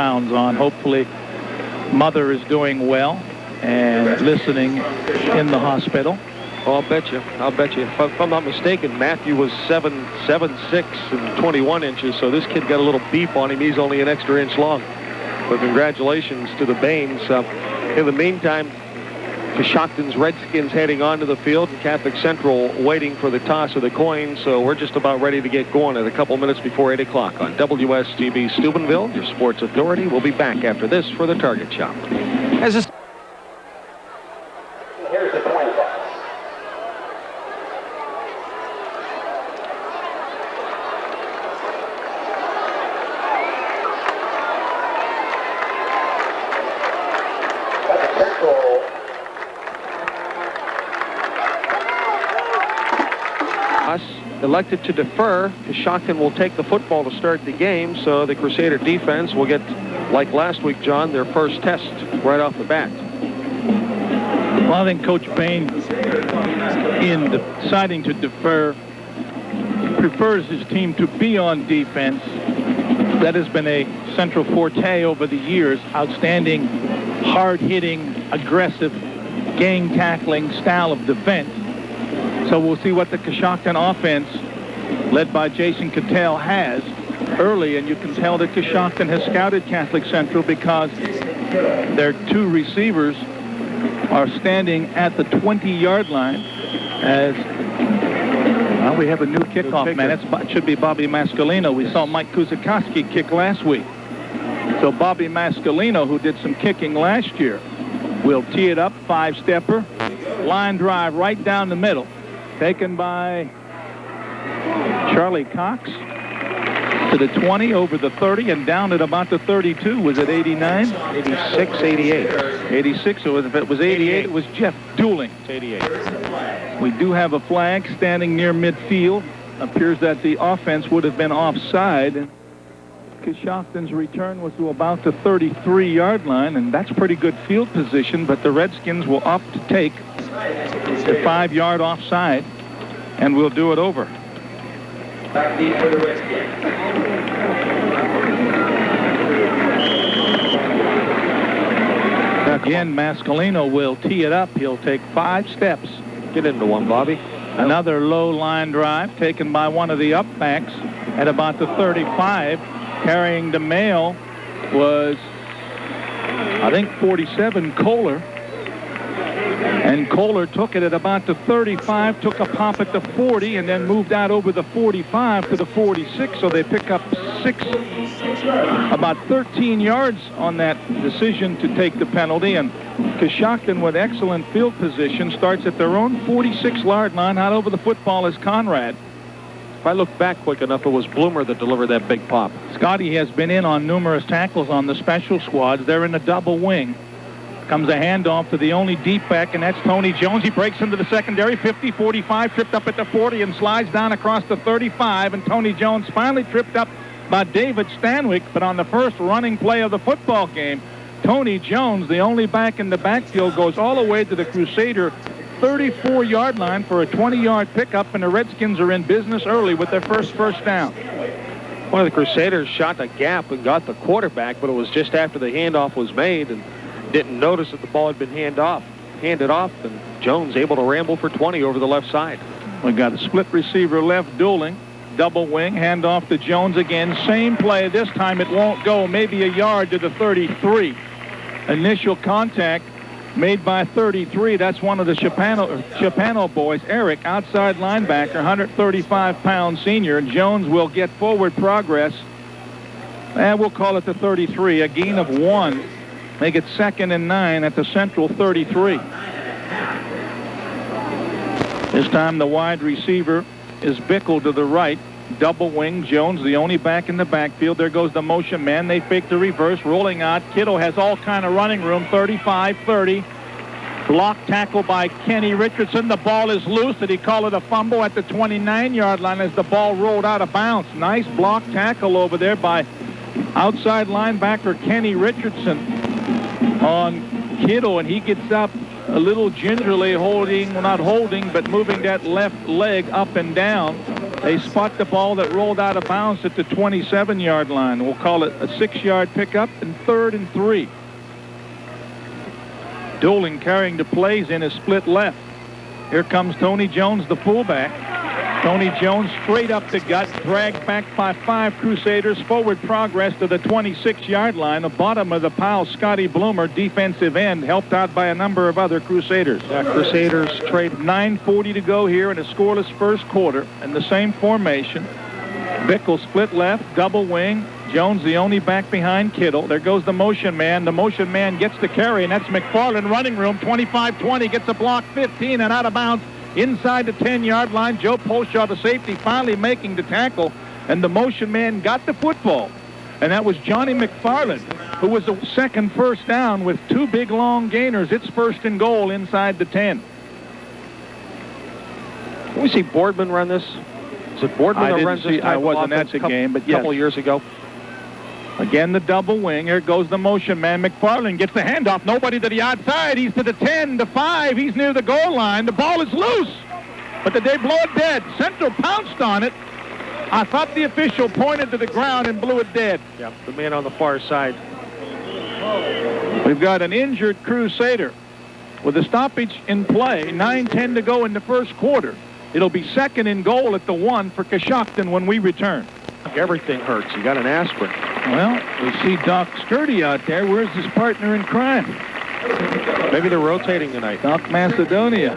pounds on. Hopefully, mother is doing well and listening in the hospital. Oh, I'll bet you. If I'm not mistaken, Matthew was 7'6" and 21 inches, so this kid got a little beef on him. He's only an extra inch long. But congratulations to the Baines. In the meantime, Coshocton's Redskins heading onto the field, and Catholic Central waiting for the toss of the coin. So we're just about ready to get going at a couple minutes before 8 o'clock on WSTV Steubenville, your sports authority. We'll be back after this for the Target Shop. Here's the coin toss. Elected to defer. Coshocton will take the football to start the game, so the Crusader defense will get, like last week, John, their first test right off the bat. Well, I think Coach Bain, in deciding to defer, prefers his team to be on defense. That has been a central forte over the years. Outstanding, hard-hitting, aggressive, gang-tackling style of defense. So we'll see what the Coshocton offense, led by Jason Cattell, has early. And you can tell that Coshocton has scouted Catholic Central because their two receivers are standing at the 20-yard line as well, we have a new kickoff man. It should be Bobby Mascalino. We saw Mike Kuzakowski kick last week. So Bobby Mascalino, who did some kicking last year, will tee it up, five-stepper, line drive right down the middle. Taken by Charlie Cox to the 20, over the 30, and down at about the 32. Was it 89? 86, 88. 86, so if it was 88, it was Jeff Dooling. It's 88. We do have a flag standing near midfield. Appears that the offense would have been offside. And Coshocton's return was to about the 33-yard line, and that's pretty good field position, but the Redskins will opt to take the 5-yard offside, and we'll do it over. Back deep for the Redskins. Again, Mascalino will tee it up. He'll take 5 steps. Get into one, Bobby. Another low line drive taken by one of the upbacks at about the 35. Carrying the mail was, I think, 47, Kohler. And Kohler took it at about the 35, took a pop at the 40, and then moved out over the 45 to the 46. So they pick up about 13 yards on that decision to take the penalty. And Coshocton, with excellent field position, starts at their own 46-yard line. Out over the football is Conrad. If I look back quick enough, it was Bloomer that delivered that big pop. Scotty has been in on numerous tackles on the special squads. They're in a double wing. Comes a handoff to the only deep back, and that's Tony Jones. He breaks into the secondary, 50, 45, tripped up at the 40 and slides down across the 35. And Tony Jones finally tripped up by David Stanwyck. But on the first running play of the football game, Tony Jones, the only back in the backfield, goes all the way to the Crusader 34-yard line for a 20-yard pickup, and the Redskins are in business early with their first down. One of the Crusaders shot a gap and got the quarterback, but it was just after the handoff was made and didn't notice that the ball had been handed off, and Jones able to ramble for 20 over the left side. We got a split receiver left, Dooling. Double wing, handoff to Jones again. Same play. This time it won't go. Maybe a yard to the 33. Initial contact made by 33. That's one of the Chapano boys, Eric, outside linebacker, 135-pound senior. Jones will get forward progress, and we'll call it the 33. A gain of 1. Make it 2nd and 9 at the Central 33. This time the wide receiver is Bickle to the right. Double wing. Jones, the only back in the backfield. There goes the motion man. They fake the reverse. Rolling out. Kittle has all kind of running room. 35, 30. Block tackle by Kenny Richardson. The ball is loose. Did he call it a fumble at the 29-yard line as the ball rolled out of bounds? Nice block tackle over there by outside linebacker Kenny Richardson on Kittle, and he gets up a little gingerly, not holding, but moving that left leg up and down. They spot the ball that rolled out of bounds at the 27-yard line. We'll call it a 6-yard pickup and 3rd and 3. Doolin carrying the plays in his split left. Here comes Tony Jones, the fullback. Tony Jones straight up the gut, dragged back by 5 Crusaders. Forward progress to the 26-yard line. The bottom of the pile, Scotty Bloomer, defensive end, helped out by a number of other Crusaders. Crusaders trade. 9:40 to go here in a scoreless first quarter. In the same formation. Bickle split left, double wing. Jones the only back behind Kittle. There goes the motion man. The motion man gets the carry, and that's McFarland running room. 25-20, gets a block 15 and out of bounds. Inside the 10-yard line, Joe Polshaw, the safety, finally making the tackle, and the motion man got the football. And that was Johnny McFarland, who was the second first down with 2 big long gainers. It's 1st and goal inside the 10. Can we see Boardman run this? Is it Boardman that runs this? I wasn't at the game, but yes. A couple of years ago. Again, the double wing. Here goes the motion man. McFarland gets the handoff. Nobody to the outside. He's to the 10, the 5. He's near the goal line. The ball is loose. But they blow it dead. Central pounced on it. I thought the official pointed to the ground and blew it dead. Yeah, the man on the far side. We've got an injured Crusader. With a stoppage in play, 9:10 to go in the first quarter. It'll be 2nd and goal at the 1 for Coshocton when we return. Everything hurts. You got an aspirin. Well, we see Doc Sturdy out there. Where's his partner in crime? Maybe they're rotating tonight. Doc Macedonia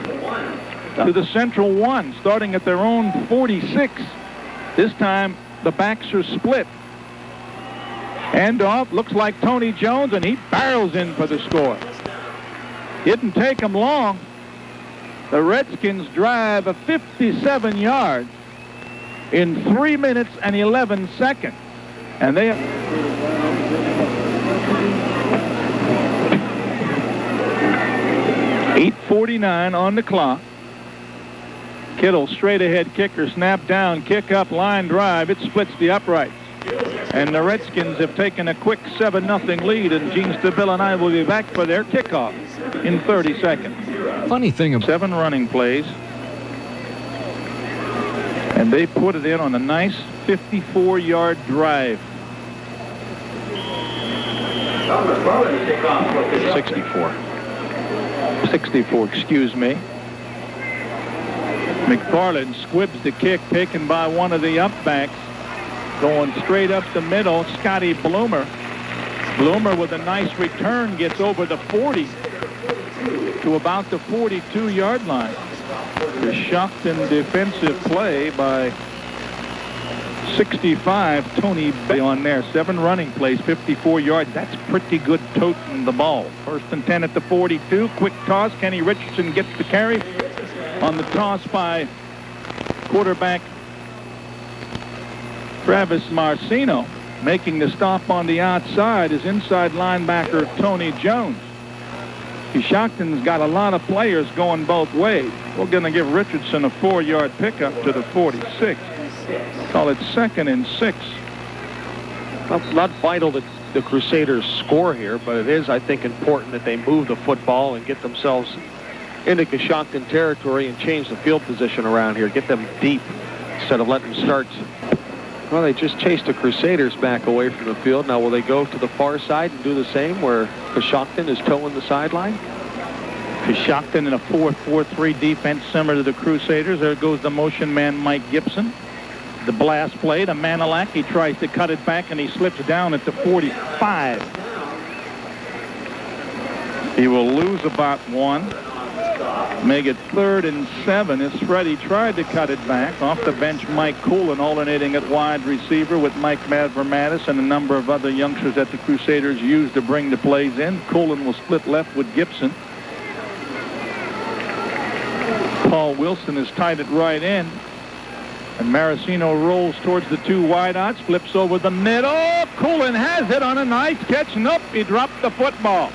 to the central 1, starting at their own 46. This time, the backs are split. Handoff, looks like Tony Jones, and he barrels in for the score. Didn't take him long. The Redskins drive a 57 yards in 3 minutes and 11 seconds. And they 8:49 on the clock. Kittle straight ahead kicker, snap down, kick up, line drive. It splits the uprights. And the Redskins have taken a quick 7-0 lead, and Gene Stabile and I will be back for their kickoff in 30 seconds. Funny thing about 7 running plays. And they put it in on a nice 54-yard drive. 64, excuse me. McFarland squibs the kick taken by one of the upbacks. Going straight up the middle, Scotty Bloomer. Bloomer with a nice return gets over the 40 to about the 42-yard line. The Coshocton defensive play by 65, Tony Bay on there. 7 running plays, 54 yards. That's pretty good toting the ball. 1st and 10 at the 42. Quick toss. Kenny Richardson gets the carry on the toss by quarterback Travis Marcino. Making the stop on the outside is inside linebacker Tony Jones. Coshocton's got a lot of players going both ways. We're going to give Richardson a 4-yard pickup to the 46. Call it 2nd and 6. Well, not vital that the Crusaders score here, but it is, I think, important that they move the football and get themselves into Coshocton territory and change the field position around here. Get them deep instead of letting them start. Well, they just chased the Crusaders back away from the field. Now, will they go to the far side and do the same where Coshocton is towing the sideline? Coshocton in a 4-4-3 defense similar to the Crusaders. There goes the motion man Mike Gibson. The blast play to Manilak. He tries to cut it back, and he slips down at the 45. He will lose about 1. Make it 3rd and 7 as Freddie tried to cut it back. Off the bench, Mike Coolin alternating at wide receiver with Mike Mavromatis and a number of other youngsters that the Crusaders used to bring the plays in. Coolin will split left with Gibson. Paul Wilson is tied at right end. And Maracino rolls towards the 2 wideouts, flips over the middle. Coolin has it on a nice catch. Nope, he dropped the football.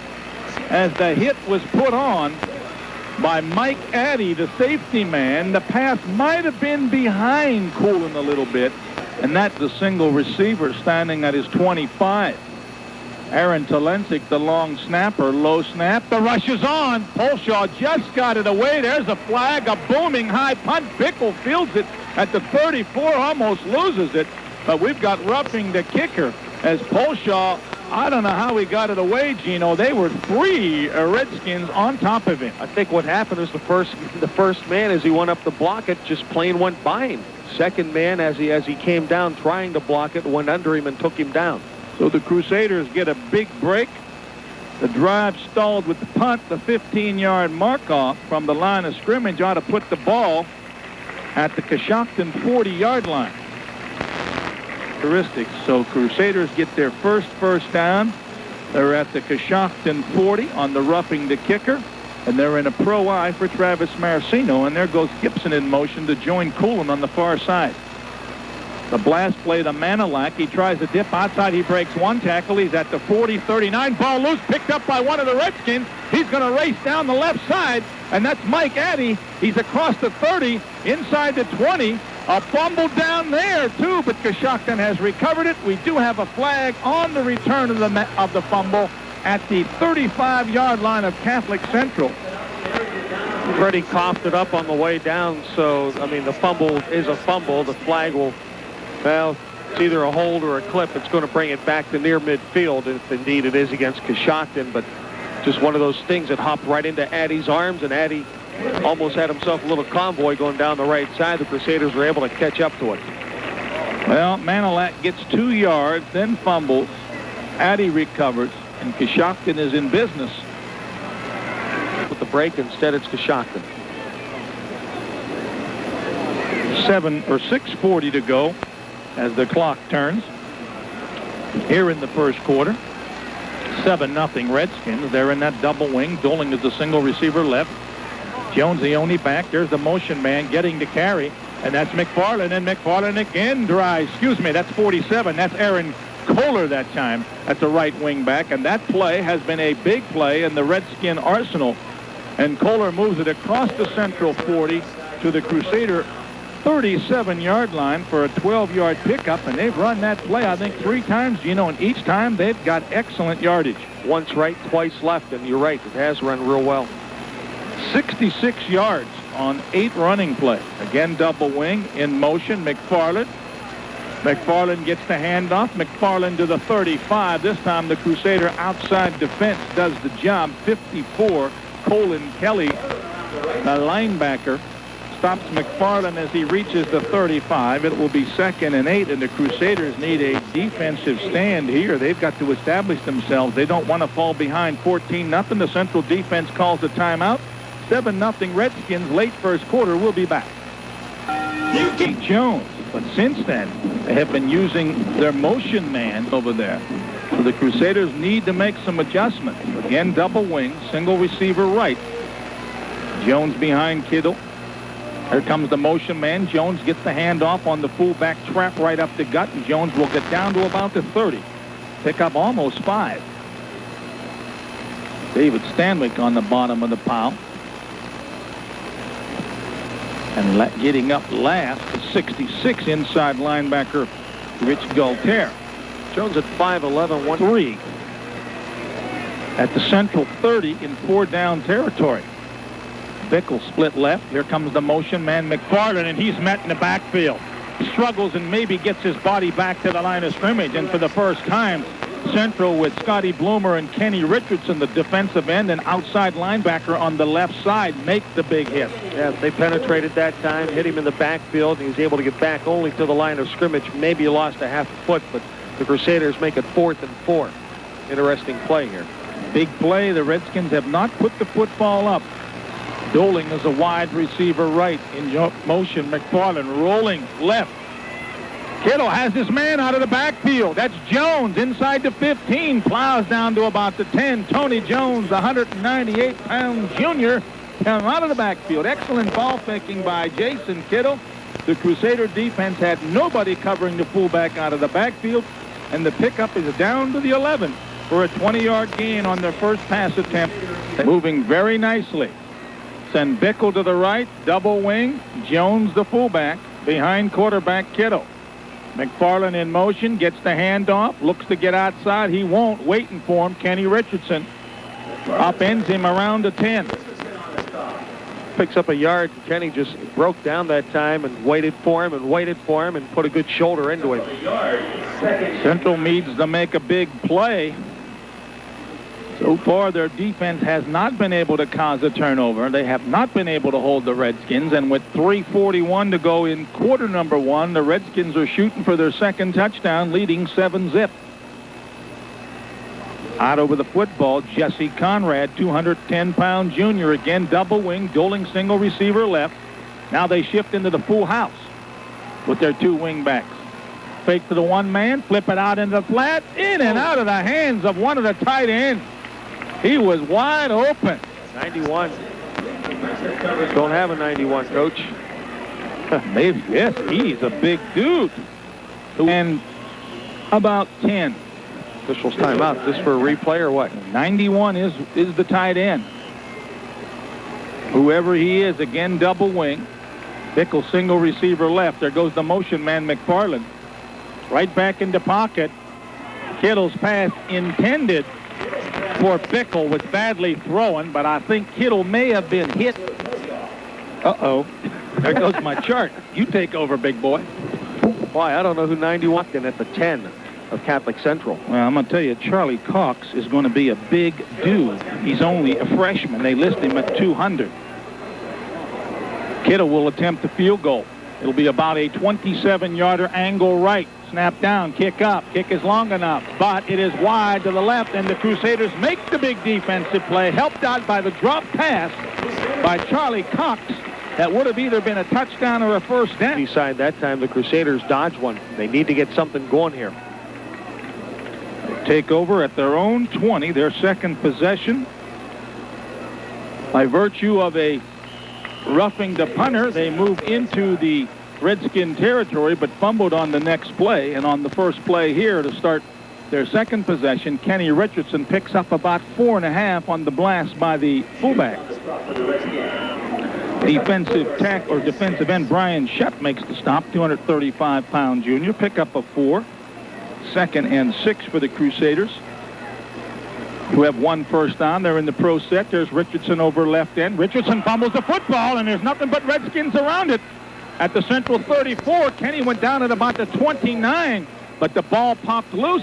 As the hit was put on by Mike Addy, the safety man, the pass might have been behind Coolin a little bit, and that's the single receiver standing at his 25. Aaron Talensik, the long snapper, low snap. The rush is on. Polshaw just got it away. There's a flag, a booming high punt. Bickle fields it at the 34, almost loses it. But we've got roughing the kicker as Polshaw, I don't know how he got it away, Gino. They were 3 Redskins on top of him. I think what happened is the first man, as he went up to block it, just plain went by him. Second man, as he came down trying to block it, went under him and took him down. So the Crusaders get a big break. The drive stalled with the punt. The 15-yard mark-off from the line of scrimmage ought to put the ball at the Coshocton 40-yard line. Characteristics. So Crusaders get their first down. They're at the Coshocton 40 on the roughing the kicker, and they're in a pro eye for Travis Marcino, and there goes Gibson in motion to join Coolin on the far side. The blast play to Manilak. He tries to dip outside. He breaks one tackle. He's at the 40, 39. Ball loose, picked up by one of the Redskins. He's going to race down the left side, and that's Mike Addy. He's across the 30, inside the 20. A fumble down there, too, but Coshocton has recovered it. We do have a flag on the return of the fumble at the 35-yard line of Catholic Central. Freddie coughed it up on the way down, so, I mean, the fumble is a fumble. The flag will, well, it's either a hold or a clip. It's going to bring it back to near midfield, if indeed it is against Coshocton, but just one of those things that hopped right into Addy's arms, and Addy almost had himself a little convoy going down the right side. The Crusaders were able to catch up to it. Well, Manilak gets 2 yards, then fumbles. Addy recovers, and Coshocton is in business. With the break, instead it's Coshocton. 6:40 to go as the clock turns here in the first quarter. 7-0 Redskins. They're in that double wing. Doling is the single receiver left. Jones the only back. There's the motion man getting to carry, and that's McFarland, and McFarland again drives. Excuse me, that's 47. That's Aaron Kohler that time at the right wing back, and that play has been a big play in the Redskin arsenal. And Kohler moves it across the Central 40 to the Crusader 37-yard line for a 12-yard pickup, and they've run that play, I think, 3 times, and each time they've got excellent yardage. Once right, twice left, and you're right, it has run real well. 66 yards on 8 running plays. Again, double wing in motion. McFarland. McFarland gets the handoff. McFarland to the 35. This time the Crusader outside defense does the job. 54. Colin Kelly, the linebacker, stops McFarland as he reaches the 35. It will be 2nd and 8, and the Crusaders need a defensive stand here. They've got to establish themselves. They don't want to fall behind 14-0. The Central defense calls a timeout. 7-0 Redskins late first quarter. We'll be back. Jones, but since then they have been using their motion man over there. So the Crusaders need to make some adjustments. Again, double wing, single receiver right. Jones behind Kittle. Here comes the motion man. Jones gets the handoff on the fullback trap right up the gut, and Jones will get down to about the 30. Pick up almost 5. David Stanwyck on the bottom of the pile. And getting up last is 66 inside linebacker Rich Galter. Jones at 5'11", 1-3 at the Central 30 in 4-down territory. Bickle split left. Here comes the motion man McFarland, and he's met in the backfield. Struggles and maybe gets his body back to the line of scrimmage, and for the first time, Central with Scotty Bloomer and Kenny Richardson, the defensive end and outside linebacker on the left side, make the big hit. Yeah, they penetrated that time, hit him in the backfield, and he was able to get back only to the line of scrimmage. Maybe he lost a half a foot, but the Crusaders make it 4th and 4. Interesting play here. Big play. The Redskins have not put the football up. Doling is a wide receiver right in motion. McFarland rolling left. Kittle has his man out of the backfield. That's Jones inside the 15. Plows down to about the 10. Tony Jones, the 198-pound junior, come out of the backfield. Excellent ball faking by Jason Kittle. The Crusader defense had nobody covering the fullback out of the backfield, and the pickup is down to the 11 for a 20-yard gain on their first pass attempt. Moving very nicely. Send Bickle to the right, double wing. Jones, the fullback, behind quarterback Kittle. McFarland in motion, gets the handoff, looks to get outside. He won't. Waiting for him, Kenny Richardson. Upends him around the 10. Picks up a yard. Kenny just broke down that time and waited for him and put a good shoulder into him. Central needs to make a big play. So far, their defense has not been able to cause a turnover. They have not been able to hold the Redskins. And with 3:41 to go in quarter number 1, the Redskins are shooting for their second touchdown, leading 7-zip. Out over the football, Jesse Conrad, 210-pound junior, again double wing, dueling single receiver left. Now they shift into the full house with their 2 wing backs. Fake to the 1 man, flip it out into the flat, in and out of the hands of one of the tight ends. He was wide open. 91. Don't have a 91, Coach. Maybe, yes, he's a big dude. And about 10. Officials timeout. This for a replay or what? 91 is the tight end. Whoever he is, again double wing. Bickle single receiver left. There goes the motion man, McFarland. Right back into pocket. Kittle's pass intended for Bickle was badly thrown, but I think Kittle may have been hit. Uh-oh. There goes my chart. You take over, big boy. Why, I don't know who 91 is at the 10 of Catholic Central. Well, I'm going to tell you, Charlie Cox is going to be a big dude. He's only a freshman. They list him at 200. Kittle will attempt the field goal. It'll be about a 27-yarder angle right. Snap down, kick up. Kick is long enough, but it is wide to the left, and the Crusaders make the big defensive play, helped out by the drop pass by Charlie Cox. That would have either been a touchdown or a first down. Beside that time, the Crusaders dodged one. They need to get something going here. They take over at their own 20, their second possession. By virtue of a roughing the punter, they move into the Redskin territory, but fumbled on the next play. And on the first play here to start their second possession, Kenny Richardson picks up about 4.5 on the blast by the fullback. Defensive end Brian Sept makes the stop, 235-pound junior. Pick up a 4. 2nd and 6 for the Crusaders, who have 1 first down. They're in the pro set. There's Richardson over left end. Richardson fumbles the football, and there's nothing but Redskins around it. At the Central 34, Kenny went down at about the 29, but the ball popped loose,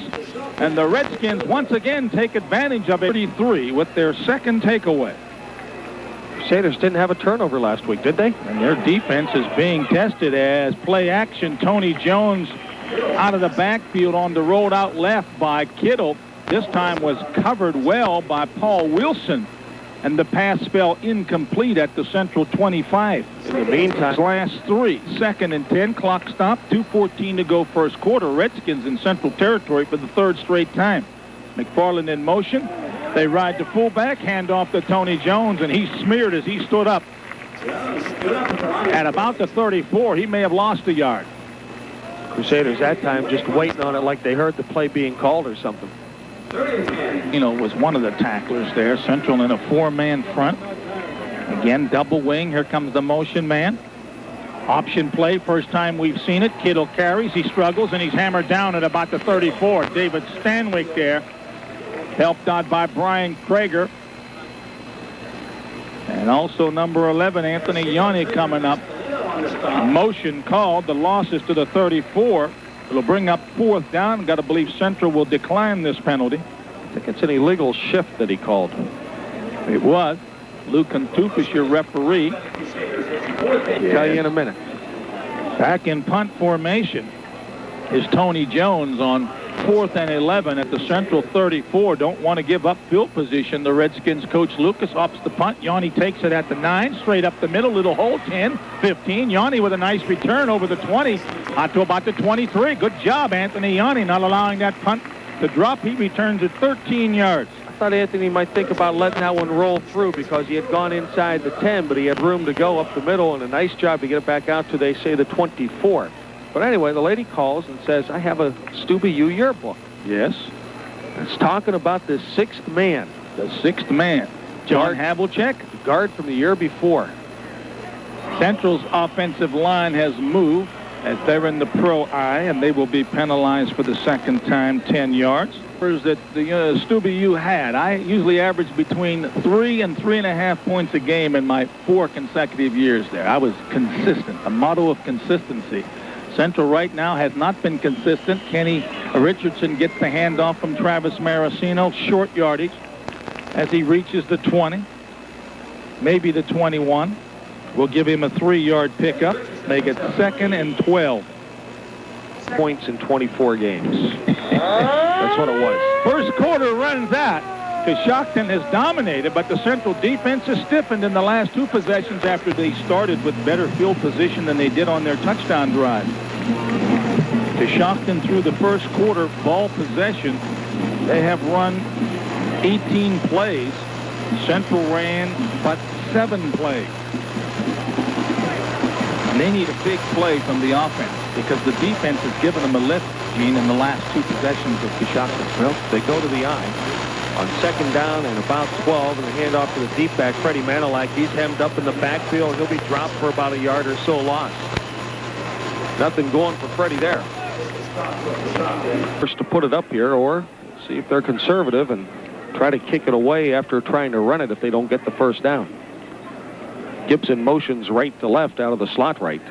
and the Redskins once again take advantage of it. 33 with their second takeaway. Crusaders didn't have a turnover last week, did they? And their defense is being tested as play action. Tony Jones out of the backfield on the rolled out left by Kittle. This time was covered well by Paul Wilson, and the pass fell incomplete at the Central 25. In the meantime, last 3, 2nd and 10, clock stop, 2:14 to go first quarter. Redskins in Central territory for the 3rd straight time. McFarland in motion. They ride to fullback, hand off to Tony Jones, and he smeared as he stood up. At about the 34, he may have lost a yard. Crusaders that time just waiting on it like they heard the play being called or something. Was one of the tacklers there. Central in a 4-man front. Again, double wing. Here comes the motion man. Option play, first time we've seen it. Kittle carries, he struggles, and he's hammered down at about the 34. David Stanwyck there, helped out by Brian Krager. And also number 11, Anthony Yanni, coming up. Motion called. The loss is to the 34. It'll bring up 4th down. Got to believe Central will decline this penalty. I think it's an illegal shift that he called. It was. Lou Contouf is your referee. Yes. Tell you in a minute. Back in punt formation is Tony Jones on 4th and 11 at the Central 34. Don't want to give up field position. The Redskins coach Lucas opts the punt. Yanni takes it at the 9, straight up the middle, little hole, 10, 15. Yanni with a nice return over the 20, out to about the 23. Good job, Anthony Yanni, not allowing that punt to drop. He returns at 13 yards. I thought Anthony might think about letting that one roll through because he had gone inside the 10, but he had room to go up the middle, and a nice job to get it back out to, they say, the 24. But anyway, the lady calls and says, I have a Stubby U yearbook. Yes. It's talking about the 6th man. The 6th man. John Havlicek. The guard from the year before. Central's offensive line has moved. as they're in the pro I, and they will be penalized for the second time, 10 yards. That the Stubby U had. I usually average between 3 and 3.5 points a game in my 4 consecutive years there. I was consistent, a motto of consistency. Central right now has not been consistent. Kenny Richardson gets the handoff from Travis Maracino, short yardage as he reaches the 20, maybe the 21. We'll give him a 3-yard pickup, make it 2nd and 12. Points in 24 games. That's what it was. First quarter runs that. Coshocton has dominated, but the Central defense has stiffened in the last 2 possessions after they started with better field position than they did on their touchdown drive. Coshocton through the first quarter ball possession, they have run 18 plays. Central ran but 7 plays. And they need a big play from the offense because the defense has given them a lift, Gene, in the last 2 possessions of Coshocton. Well, they go to the eye on 2nd down and about 12, and the handoff to the deep back, Freddie Manilak. He's hemmed up in the backfield. He'll be dropped for about a yard or so lost. Nothing going for Freddie there. First to put it up here, or see if they're conservative and try to kick it away after trying to run it if they don't get the first down. Gibson motions right to left out of the slot right.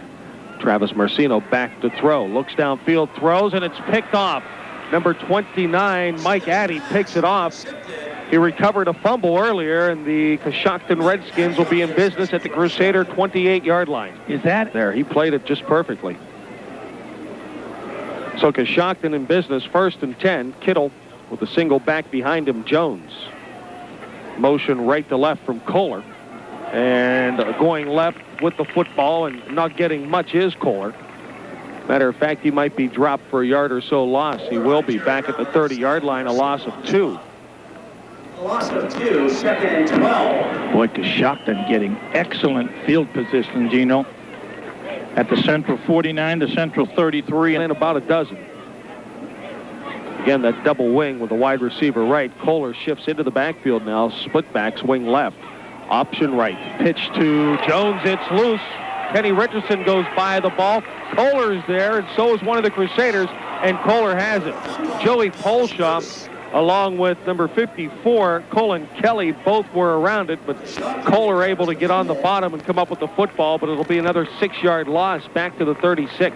Travis Marcino back to throw. Looks downfield, throws, and it's picked off. Number 29, Mike Addy, picks it off. He recovered a fumble earlier, and the Coshocton Redskins will be in business at the Crusader 28-yard line. Is that there? He played it just perfectly. So Coshocton in business, 1st and 10. Kittle with a single back behind him, Jones. Motion right to left from Kohler. And going left with the football and not getting much is Kohler. Matter of fact, he might be dropped for a yard or so loss. He will be back at the 30-yard line, a loss of 2. A loss of 2, 2nd and 12. Boy, Coshocton getting excellent field position, Gino. At the Central 49, the Central 33. And about a dozen. Again, that double wing with the wide receiver right. Kohler shifts into the backfield now. Split backs, wing left. Option right. Pitch to Jones. It's loose. Kenny Richardson goes by the ball. Kohler's there, and so is one of the Crusaders, and Kohler has it. Joey Polshaw, along with number 54, Colin Kelly, both were around it, but Kohler able to get on the bottom and come up with the football, but it'll be another 6-yard loss back to the 36.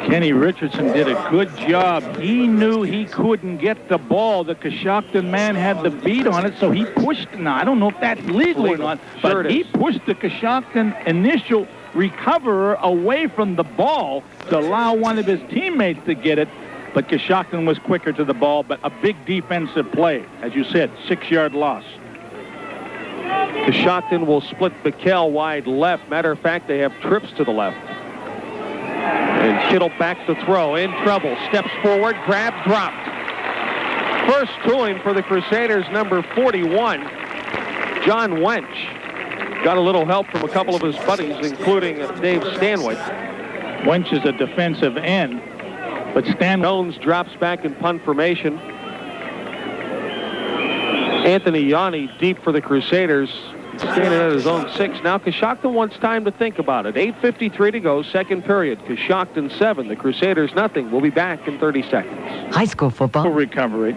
Kenny Richardson did a good job. He knew he couldn't get the ball. The Coshocton man had the beat on it, so he pushed. Now, I don't know if that's legal or not, but he pushed the Coshocton initial recoverer away from the ball to allow one of his teammates to get it. But Coshocton was quicker to the ball, but a big defensive play. As you said, 6-yard loss. Coshocton will split Bikel wide left. Matter of fact, they have trips to the left. And Kittle back to throw, in trouble, steps forward, grab, dropped. First to him for the Crusaders, number 41, John Wench. Got a little help from a couple of his buddies, including Dave Stanwyck. Wench is a defensive end, but Jones drops back in punt formation. Anthony Yanni deep for the Crusaders, standing at his own 6. Now Coshocton wants time to think about it. 8:53 to go, second period. Coshocton 7, the Crusaders nothing. We'll be back in 30 seconds. High school football. Recovery.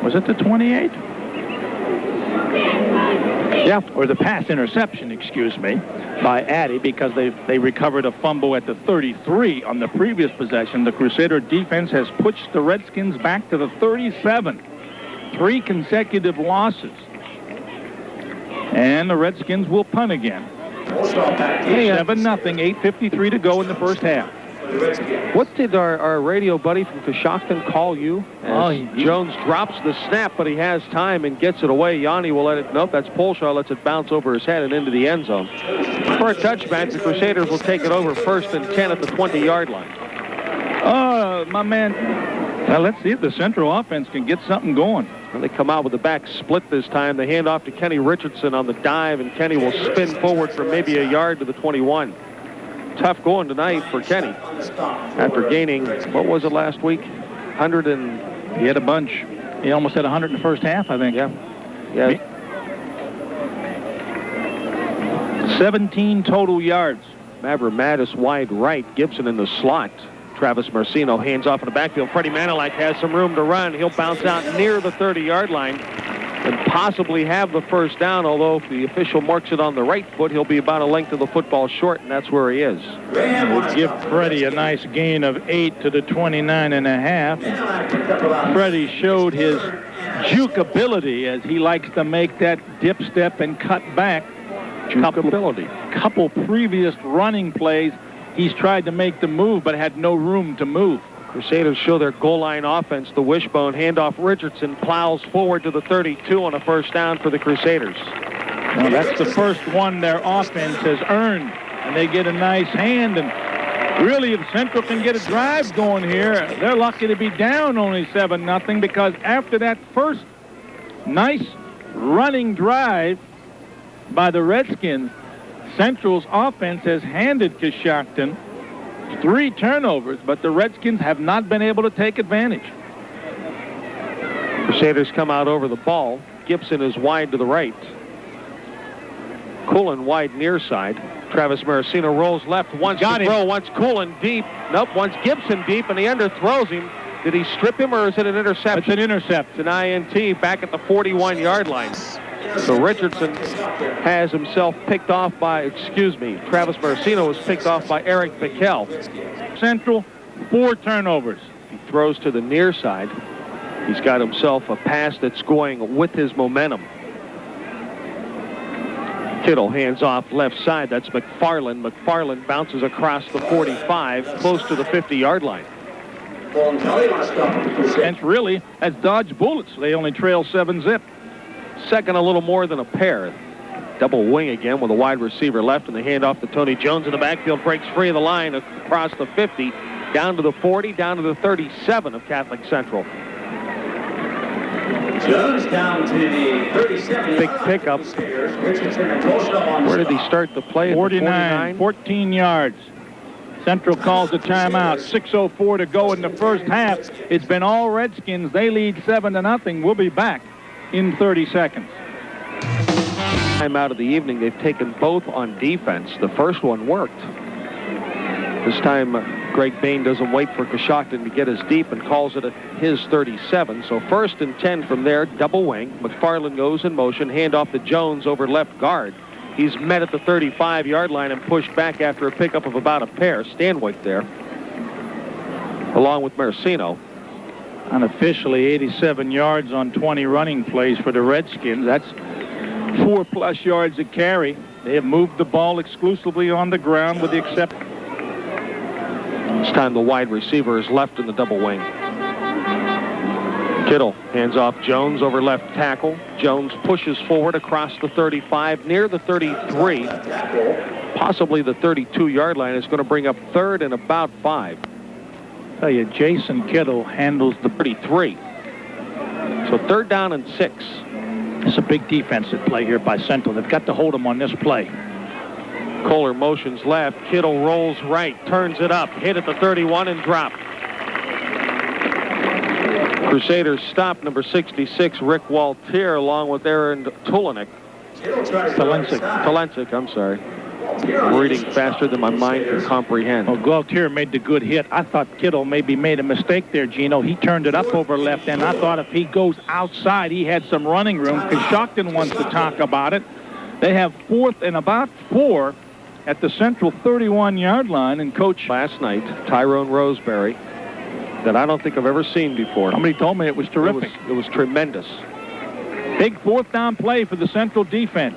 Was it the 28? Yeah, or the pass interception, excuse me, by Addy, because they recovered a fumble at the 33 on the previous possession. The Crusader defense has pushed the Redskins back to the 37. 3 consecutive losses. And the Redskins will punt again. 7-0, 8:53 to go in the first half. What did our radio buddy from Coshocton call you? Jones drops the snap, but he has time and gets it away. Yanni will let it, nope, that's Polshaw, lets it bounce over his head and into the end zone. For a touchback, the Crusaders will take it over 1st and 10 at the 20-yard line. Oh, my man. Well, let's see if the Central offense can get something going. And they come out with the back split this time. They hand off to Kenny Richardson on the dive, and Kenny will spin forward for maybe a yard to the 21. Tough going tonight for Kenny. After gaining, what was it last week? 100 and... He had a bunch. He almost had 100 in the first half, I think. Yeah. 17 total yards. Mattis wide right. Gibson in the slot. Travis Marcino hands off in the backfield. Freddie Manilak has some room to run. He'll bounce out near the 30-yard line and possibly have the first down, although if the official marks it on the right foot, he'll be about a length of the football short, and that's where he is. We'll give Freddie a nice gain of 8 to the 29.5. Freddie showed his juke ability as he likes to make that dip step and cut back. Couple previous running plays, he's tried to make the move but had no room to move. Crusaders show their goal line offense. The wishbone handoff. Richardson plows forward to the 32 on a first down for the Crusaders. Well, that's the first one their offense has earned, and they get a nice hand. And really, if Central can get a drive going here, they're lucky to be down only 7-0, because after that first nice running drive by the Redskins, Central's offense has handed Coshocton 3 turnovers, but the Redskins have not been able to take advantage. Crusaders come out over the ball. Gibson is wide to the right. Cullen wide near side. Travis Marcino rolls left, wants to throw, wants Cullen deep. Nope, wants Gibson deep, and he underthrows him. Did he strip him, or is it an interception? It's an interception. It's an INT back at the 41-yard line. So Richardson has himself picked off by, Travis Marcino was picked off by Eric Bickel. Central, 4 turnovers. He throws to the near side. He's got himself a pass that's going with his momentum. Kittle hands off left side. That's McFarland. McFarland bounces across the 45, close to the 50-yard line. And really has dodged bullets. They only trail 7-zip. Second, a little more than a pair. Double wing again with a wide receiver left, and the handoff to Tony Jones in the backfield, breaks free of the line across the 50, down to the 40, down to the 37 of Catholic Central. Jones down to the 37. Big pickup. Where did he start the play? 49, 14 yards. Central calls a timeout. 6:04 to go in the first half. It's been all Redskins. They lead 7-0. We'll be back in 30 seconds. Time out of the evening. They've taken both on defense. The first one worked. This time, Greg Bain doesn't wait for Coshocton to get his deep and calls it his 37. So 1st and 10 from there, double wing. McFarland goes in motion, handoff to Jones over left guard. He's met at the 35-yard line and pushed back after a pickup of about a pair. Stanwyck there, along with Marcino. Unofficially, 87 yards on 20 running plays for the Redskins. That's 4+ yards a carry. They have moved the ball exclusively on the ground with the exception. This time the wide receiver is left in the double wing. Kittle hands off Jones over left tackle. Jones pushes forward across the 35, near the 33, possibly the 32-yard line. Is going to bring up 3rd and about 5. Tell you, Jason Kittle handles the 33. So 3rd down and 6. It's a big defensive play here by Central. They've got to hold him on this play. Kohler motions left. Kittle rolls right, turns it up, hit at the 31 and dropped. Crusaders stop number 66, Rick Waltier, along with Aaron Tulenik. Telencic, I'm sorry. I'm reading faster than my mind can comprehend. Well, Gualtier made the good hit. I thought Kittle maybe made a mistake there, Gino. He turned it up over left end. I thought if he goes outside, he had some running room. Coshocton wants to talk about it. They have 4th and about 4 at the Central 31-yard line, and Coach last night, Tyrone Roseberry, that I don't think I've ever seen before. Somebody told me it was terrific. It was tremendous. Big 4th down play for the Central defense.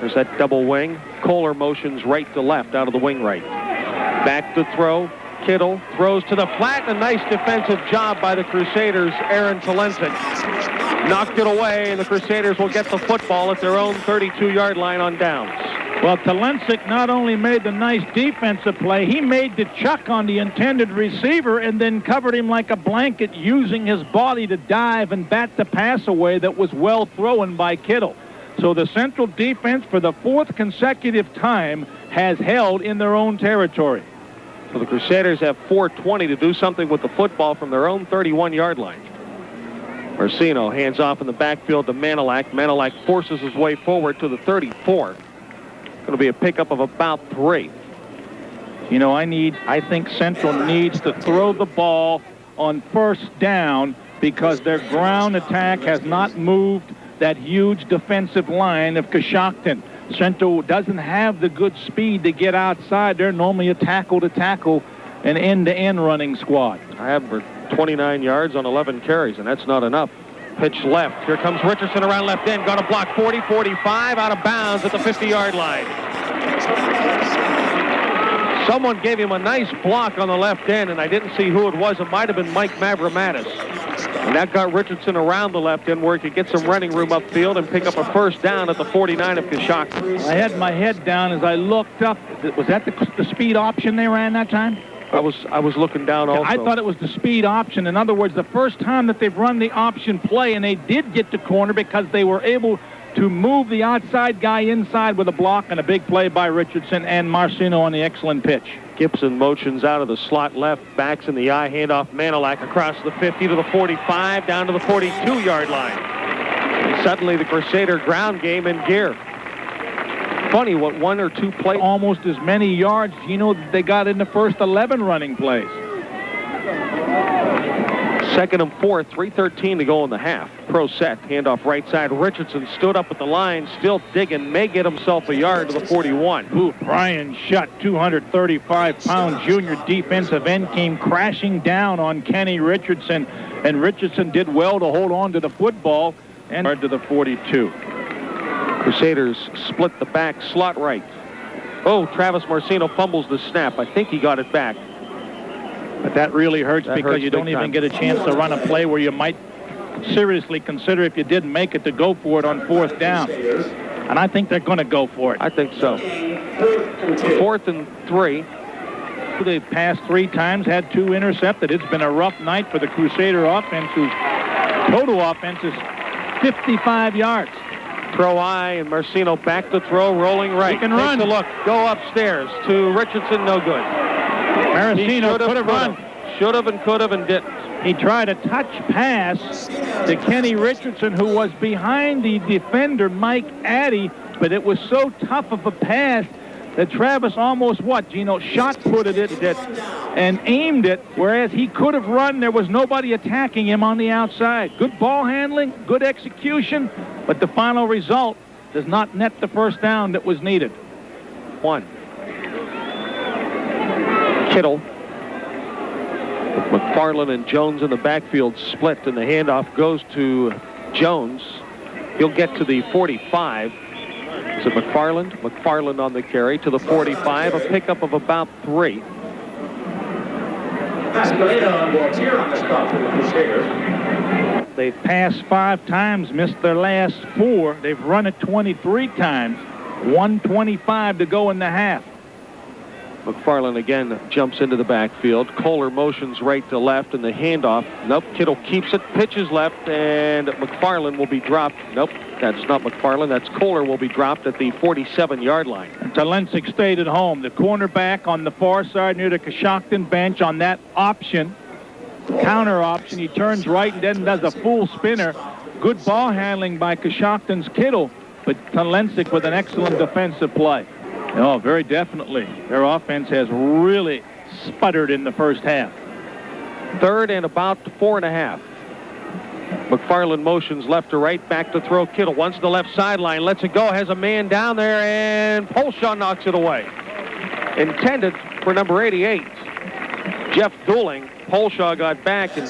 There's that double wing. Kohler motions right to left out of the wing right. Back to throw. Kittle throws to the flat. A nice defensive job by the Crusaders. Aaron Telencic knocked it away, and the Crusaders will get the football at their own 32-yard line on downs. Well, Telencic not only made the nice defensive play, he made the chuck on the intended receiver and then covered him like a blanket, using his body to dive and bat the pass away that was well thrown by Kittle. So the Central defense, for the 4th consecutive time, has held in their own territory. So the Crusaders have 4:20 to do something with the football from their own 31-yard line. Marcino hands off in the backfield to Manilak. Manilak forces his way forward to the 34. Going to be a pickup of about 3. You know, I think Central needs to throw the ball on first down because their ground attack has not moved that huge defensive line of Coshocton. Central doesn't have the good speed to get outside. They're normally a tackle-to-tackle and end-to-end running squad. I have for 29 yards on 11 carries, and that's not enough. Pitch left. Here comes Richardson around left end. Got a block 40, 45, out of bounds at the 50-yard line. Someone gave him a nice block on the left end, and I didn't see who it was. It might have been Mike Mavramatis. And that got Richardson around the left end where he could get some running room upfield and pick up a first down at the 49 of Coshocton. I had my head down as I looked up. Was that the speed option they ran that time? I was looking down also. I thought it was the speed option. In other words, the first time that they've run the option play, and they did get to corner because they were able to move the outside guy inside with a block and a big play by Richardson and Marcino on the excellent pitch. Gibson motions out of the slot left, backs in the eye, handoff Manilak across the 50 to the 45, down to the 42-yard line. And suddenly the Crusader ground game in gear. Funny what one or two plays. Almost as many yards, you know, they got in the first 11 running plays. Second and 4, 3:13 to go in the half. Pro set, handoff right side. Richardson stood up at the line, still digging, may get himself a yard to the 41. Ooh, Brian Shutt, 235-pound junior defensive end, came crashing down on Kenny Richardson, and Richardson did well to hold on to the football and to the 42. Crusaders split the back slot right. Oh, Travis Marcino fumbles the snap. I think he got it back. But that really hurts because you don't even get a chance to run a play where you might seriously consider, if you didn't make it, to go for it on fourth down. And I think they're going to go for it. I think so. 4th and 3. They've passed 3 times, had 2 intercepted. It's been a rough night for the Crusader offense, whose total offense is 55 yards. Throw I, and Marcino back to throw, rolling right. He can run. Takes a look, go upstairs to Richardson, no good. Marcino could have run. Should have and could have and didn't. He tried a touch pass to Kenny Richardson, who was behind the defender, Mike Addy, but it was so tough of a pass that Travis almost, shot-putted it and aimed it, whereas he could have run. There was nobody attacking him on the outside. Good ball handling, good execution, but the final result does not net the first down that was needed. 1. Kittle. McFarland and Jones in the backfield split, and the handoff goes to Jones. He'll get to the 45. Is it McFarland? McFarland on the carry to the 45, a pickup of about 3. They've passed 5 times, missed their last 4. They've run it 23 times. 1:25 to go in the half. McFarland again jumps into the backfield. Kohler motions right to left, and the handoff. Nope, Kittle keeps it, pitches left, and McFarland will be dropped. Nope, that's not McFarland. That's Kohler will be dropped at the 47-yard line. And Talensik stayed at home. The cornerback on the far side near the Coshocton bench on that option, counter option. He turns right and then does a full spinner. Good ball handling by Coshocton's Kittle, but Talensik with an excellent defensive play. Oh, very definitely. Their offense has really sputtered in the first half. 3rd and about 4.5. McFarland motions left to right, back to throw. Kittle wants the left sideline, lets it go, has a man down there, and Polshaw knocks it away. Intended for number 88, Jeff Dooling. Polshaw got back, and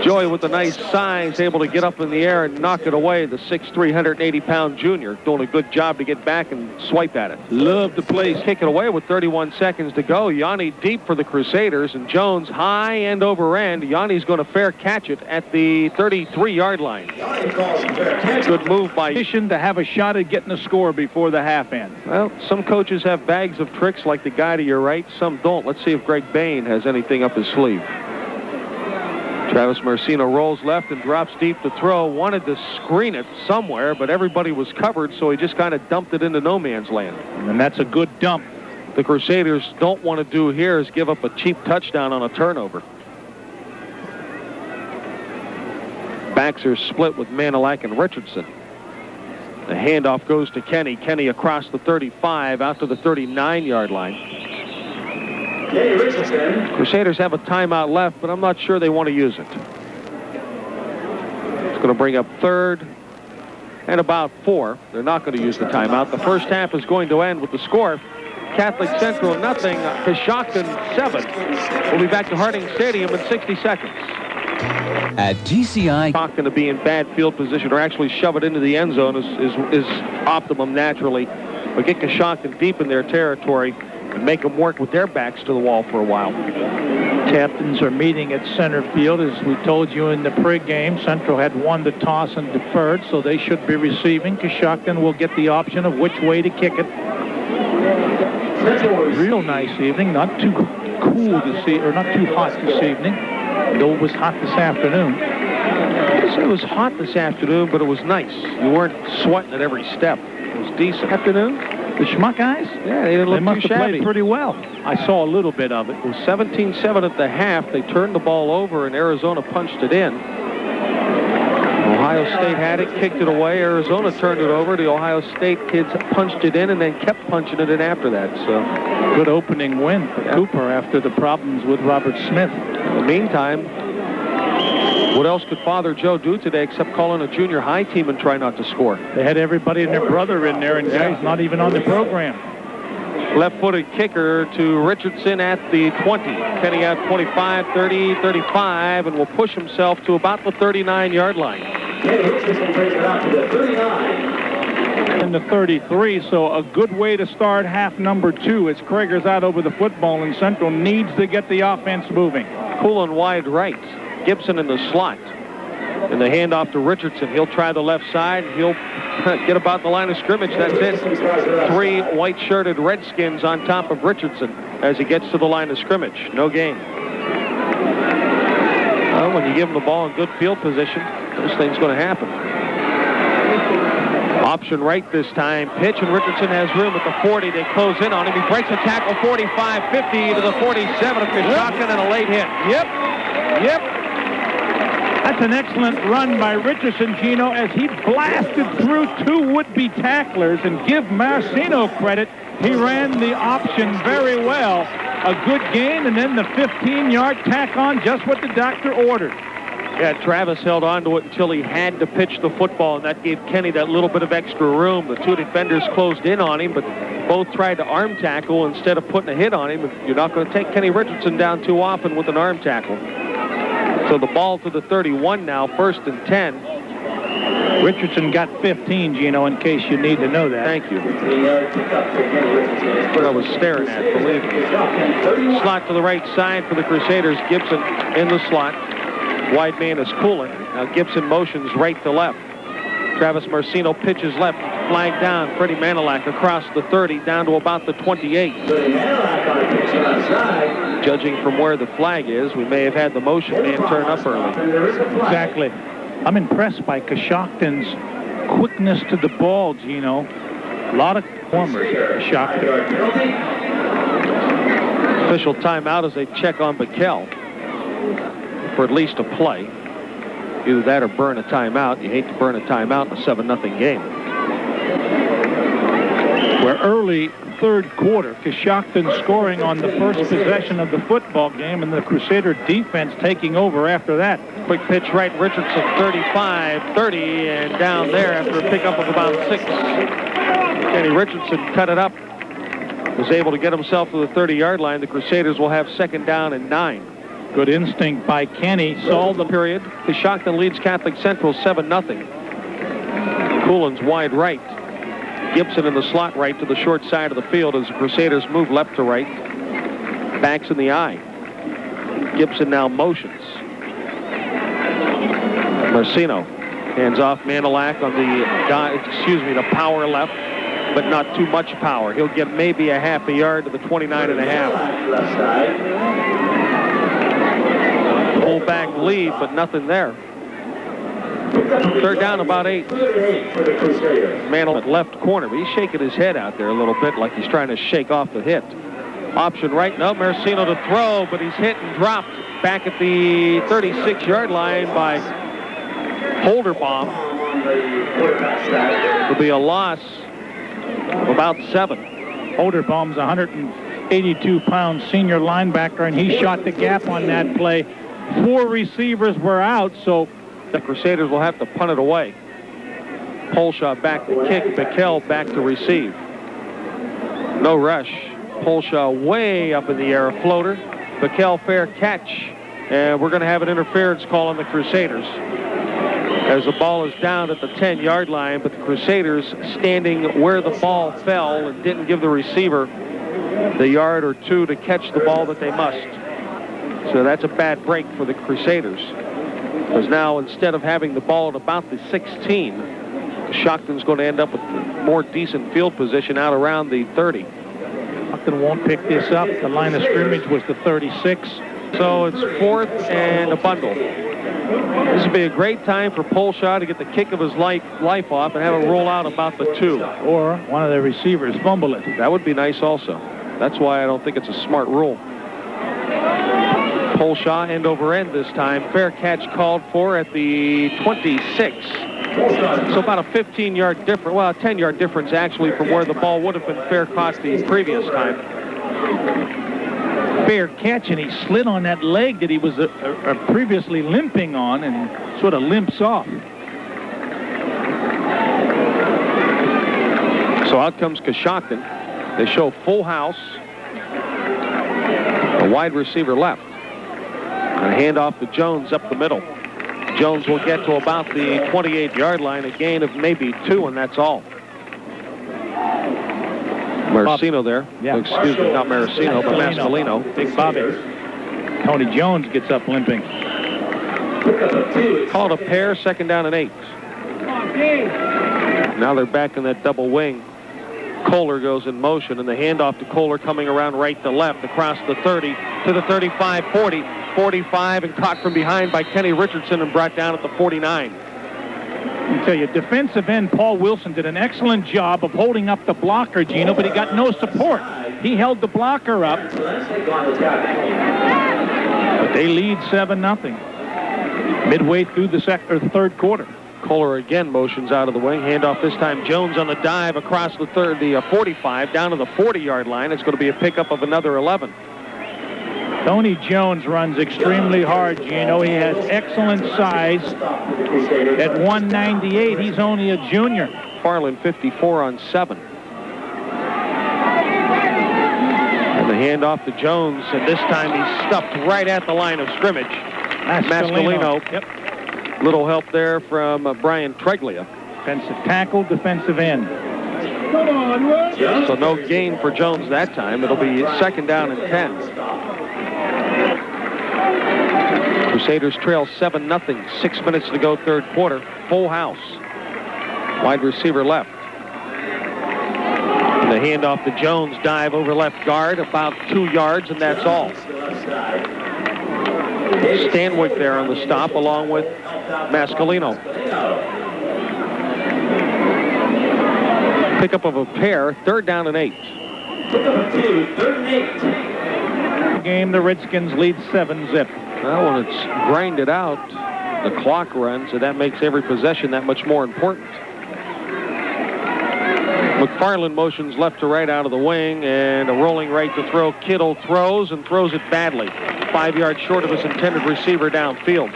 Joey with the nice size able to get up in the air and knock it away. The 6'3", 180-pound junior doing a good job to get back and swipe at it. Love the play. Kick it away with 31 seconds to go. Yanni deep for the Crusaders, and Jones high and over end. Yanni's going to fair catch it at the 33-yard line. Good move by Mission to have a shot at getting a score before the half end. Well, some coaches have bags of tricks like the guy to your right. Some don't. Let's see if Greg Bain has anything up his sleeve. Travis Marcino rolls left and drops deep to throw. Wanted to screen it somewhere, but everybody was covered, so he just kind of dumped it into no man's land. And that's a good dump. The Crusaders don't want to do here is give up a cheap touchdown on a turnover. Backs are split with Manilak and Richardson. The handoff goes to Kenny. Kenny across the 35 out to the 39-yard line. Kenny Richardson. Crusaders have a timeout left, but I'm not sure they want to use it. It's going to bring up third and about 4. They're not going to use the timeout. The first half is going to end with the score: Catholic Central 0, Coshocton 7. We'll be back to Harding Stadium in 60 seconds. At TCI, Not going to be in bad field position, or actually shove it into the end zone is optimum naturally. But get Coshocton deep in their territory and make them work with their backs to the wall for a while. Captains are meeting at center field. As we told you in the pregame, Central had won the toss and deferred, so they should be receiving. Coshocton will get the option of which way to kick it. Real nice evening, not too cool this evening, or not too hot this evening, though it was hot this afternoon. It was hot this afternoon, but it was nice. You weren't sweating at every step. It was decent. Afternoon? The Schmuck guys? Yeah, they didn't look must too have shabby. played pretty well. I saw a little bit of it. It was 17-7 at the half. They turned the ball over, and Arizona punched it in. Ohio State had it, kicked it away. Arizona turned it over. The Ohio State kids punched it in and then kept punching it in after that. So, good opening win for Cooper after the problems with Robert Smith. In the meantime, what else could Father Joe do today except call in a junior high team and try not to score? They had everybody and their brother in there, and guys not even on the program. Left-footed kicker to Richardson at the 20. Kenny out 25, 30, 35, and will push himself to about the 39-yard line. Kenny Richardson brings it out to the 39. In the 33, so a good way to start half number 2. As Krager's out over the football, and Central needs to get the offense moving. Cool and wide right. Gibson in the slot. And the handoff to Richardson. He'll try the left side. He'll get about the line of scrimmage. That's it. 3 white-shirted Redskins on top of Richardson as he gets to the line of scrimmage. No gain. Well, when you give him the ball in good field position, this thing's going to happen. Option right this time. Pitch, and Richardson has room at the 40. They close in on him. He breaks a tackle 45-50 to the 47 of Coshocton, and a late hit. Yep. That's an excellent run by Richardson, Gino, as he blasted through 2 would-be tacklers. And give Marcino credit, he ran the option very well. A good gain, and then the 15-yard tack on, just what the doctor ordered. Yeah, Travis held on to it until he had to pitch the football, and that gave Kenny that little bit of extra room. The 2 defenders closed in on him, but both tried to arm tackle instead of putting a hit on him. You're not going to take Kenny Richardson down too often with an arm tackle. So the ball to the 31 now, 1st and 10. Richardson got 15, Gino, in case you need to know that. Thank you. What I was staring at, believe me. Slot to the right side for the Crusaders. Gibson in the slot. Wide man is Coolin. Now Gibson motions right to left. Travis Marcino pitches left. Flag down. Freddie Manilak across the 30 down to about the 28. Judging from where the flag is, we may have had the motion man turn up early. Exactly. I'm impressed by Coshocton's quickness to the ball, Gino. A lot of formers at Coshocton. Official timeout as they check on Bickel for at least a play. Either that or burn a timeout. You hate to burn a timeout in a 7-0 game. We're early third quarter. Coshocton scoring on the first possession of the football game, and the Crusader defense taking over after that. Quick pitch right, Richardson, 35-30, and down there after a pickup of about 6. Kenny Richardson cut it up. Was able to get himself to the 30-yard line. The Crusaders will have 2nd down and 9. Good instinct by Kenny. Solved the period. Coshocton leads Catholic Central 7-0. Coulin's wide right. Gibson in the slot right to the short side of the field as the Crusaders move left to right. Backs in the eye. Gibson now motions. Marcino hands off Manilak on the power left, but not too much power. He'll get maybe a half a yard to the 29.5. Full back lead, but nothing there. 3rd down, about 8. Mantle at left corner, but he's shaking his head out there a little bit like he's trying to shake off the hit. Option right, no, Marcino to throw, but he's hit and dropped back at the 36-yard line by Holderbaum. It'll be a loss of about 7. Holderbaum's 150 82-pound senior linebacker, and he shot the gap on that play. 4 receivers were out, so the Crusaders will have to punt it away. Polshaw back to kick, Bickel back to receive. No rush. Polshaw way up in the air, a floater. Bickel fair catch, and we're going to have an interference call on the Crusaders as the ball is down at the 10-yard line, but the Crusaders standing where the ball fell and didn't give the receiver the yard or two to catch the ball that they must. So that's a bad break for the Crusaders, because now instead of having the ball at about the 16, Coshocton's going to end up with more decent field position out around the 30. Coshocton won't pick this up. The line of scrimmage was the 36. So it's 4th and a bundle. This would be a great time for Polshaw to get the kick of his life off and have it roll out about the 2. Or one of the receivers fumble it. That would be nice also. That's why I don't think it's a smart rule. Polshaw end over end this time. Fair catch called for at the 26. So about a 15-yard difference, well, a 10-yard difference actually from where the ball would have been fair caught the previous time. Fair catch, and he slid on that leg that he was previously limping on, and sort of limps off. So out comes Coshocton. They show full house. A wide receiver left. And a handoff to Jones up the middle. Jones will get to about the 28-yard line, a gain of maybe 2, and that's all. Marcino there. Yeah. Excuse me, not Marcino, but Mascalino. Big Bobby. Tony Jones gets up limping. Called a pair, 2nd down and 8. Now they're back in that double wing. Kohler goes in motion, and the handoff to Kohler coming around right to left, across the 30 to the 35, 40, 45, and caught from behind by Kenny Richardson and brought down at the 49. I tell you, defensive end Paul Wilson did an excellent job of holding up the blocker, Gino, but he got no support. He held the blocker up. But they lead 7-0 midway through the third quarter. Kohler again motions out of the wing. Handoff this time. Jones on the dive across the 45 down to the 40-yard line. It's going to be a pickup of another 11. Tony Jones runs extremely hard, Gino. He has excellent size. At 198, he's only a junior. Farland 54 on 7. And the handoff to Jones, and this time he's stuffed right at the line of scrimmage. Mascalino. Yep. Little help there from Brian Treglia. Defensive tackle, defensive end. So no gain for Jones that time. It'll be 2nd down and 10. Crusaders trail 7-0. 6 minutes to go, third quarter. Full house. Wide receiver left. And the handoff to Jones. Dive over left guard, about 2 yards, and that's all. Stanwyck there on the stop, along with Mascalino. Pickup of a pair, 3rd down and 8. Game, the Redskins lead 7-0. Well, when it's grinded out, the clock runs, so that makes every possession that much more important. McFarland motions left to right out of the wing, and a rolling right to throw. Kittle throws and throws it badly. 5 yards short of his intended receiver downfield.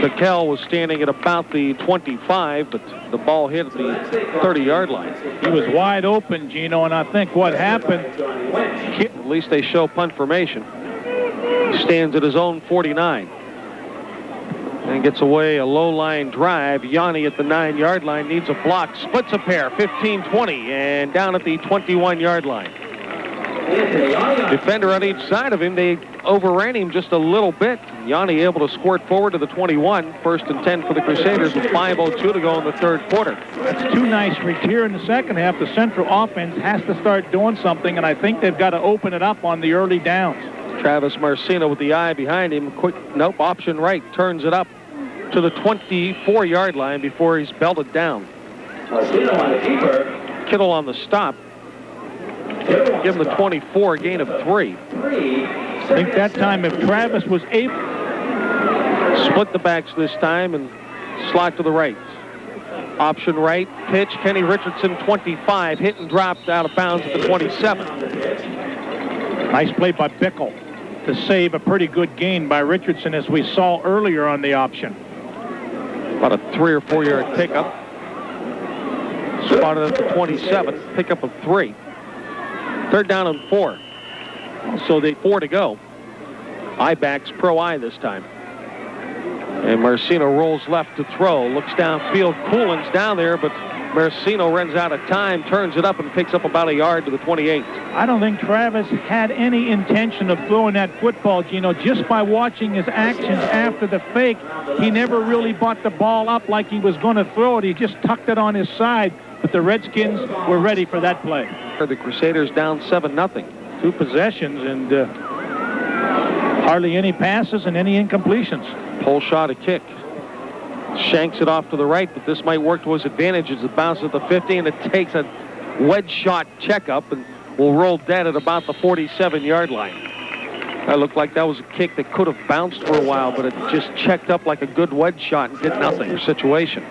Bickel was standing at about the 25, but the ball hit at the 30-yard line. He was wide open, Gino, and I think what happened... At least they show punt formation. He stands at his own 49. And gets away a low-line drive. Yanni at the 9-yard line needs a block. Splits a pair, 15-20, and down at the 21-yard line. Defender on each side of him. They overran him just a little bit. Yanni able to squirt forward to the 21. 1st and 10 for the Crusaders with 5:02 to go in the third quarter. That's 2 nice reads here in the second half. The Central offense has to start doing something, and I think they've got to open it up on the early downs. Travis Marcino with the eye behind him. Quick, nope, option right. Turns it up to the 24-yard line before he's belted down. Kittle on the stop. Give him the 24, gain of 3. I think that time if Travis was able... Split the backs this time and slot to the right. Option right pitch. Kenny Richardson, 25. Hit and dropped out of bounds at the 27. Nice play by Bickle to save a pretty good gain by Richardson, as we saw earlier on the option. About a 3 or 4 yard pickup. Spotted at the 27. Pickup of 3. 3rd down and 4. So they 4 to go. I backs pro I this time. And Marcino rolls left to throw. Looks downfield. Coolin's down there, but Marcino runs out of time, turns it up, and picks up about a yard to the 28. I don't think Travis had any intention of throwing that football, Gino. Just by watching his actions after the fake, he never really brought the ball up like he was going to throw it. He just tucked it on his side, but the Redskins were ready for that play. The Crusaders down 7-0. 2 possessions and hardly any passes and any incompletions. Pull shot, a kick. Shanks it off to the right, but this might work to his advantage as it bounces at the 50, and it takes a wedge shot checkup and will roll dead at about the 47-yard line. That looked like that was a kick that could have bounced for a while, but it just checked up like a good wedge shot and did nothing. Situation.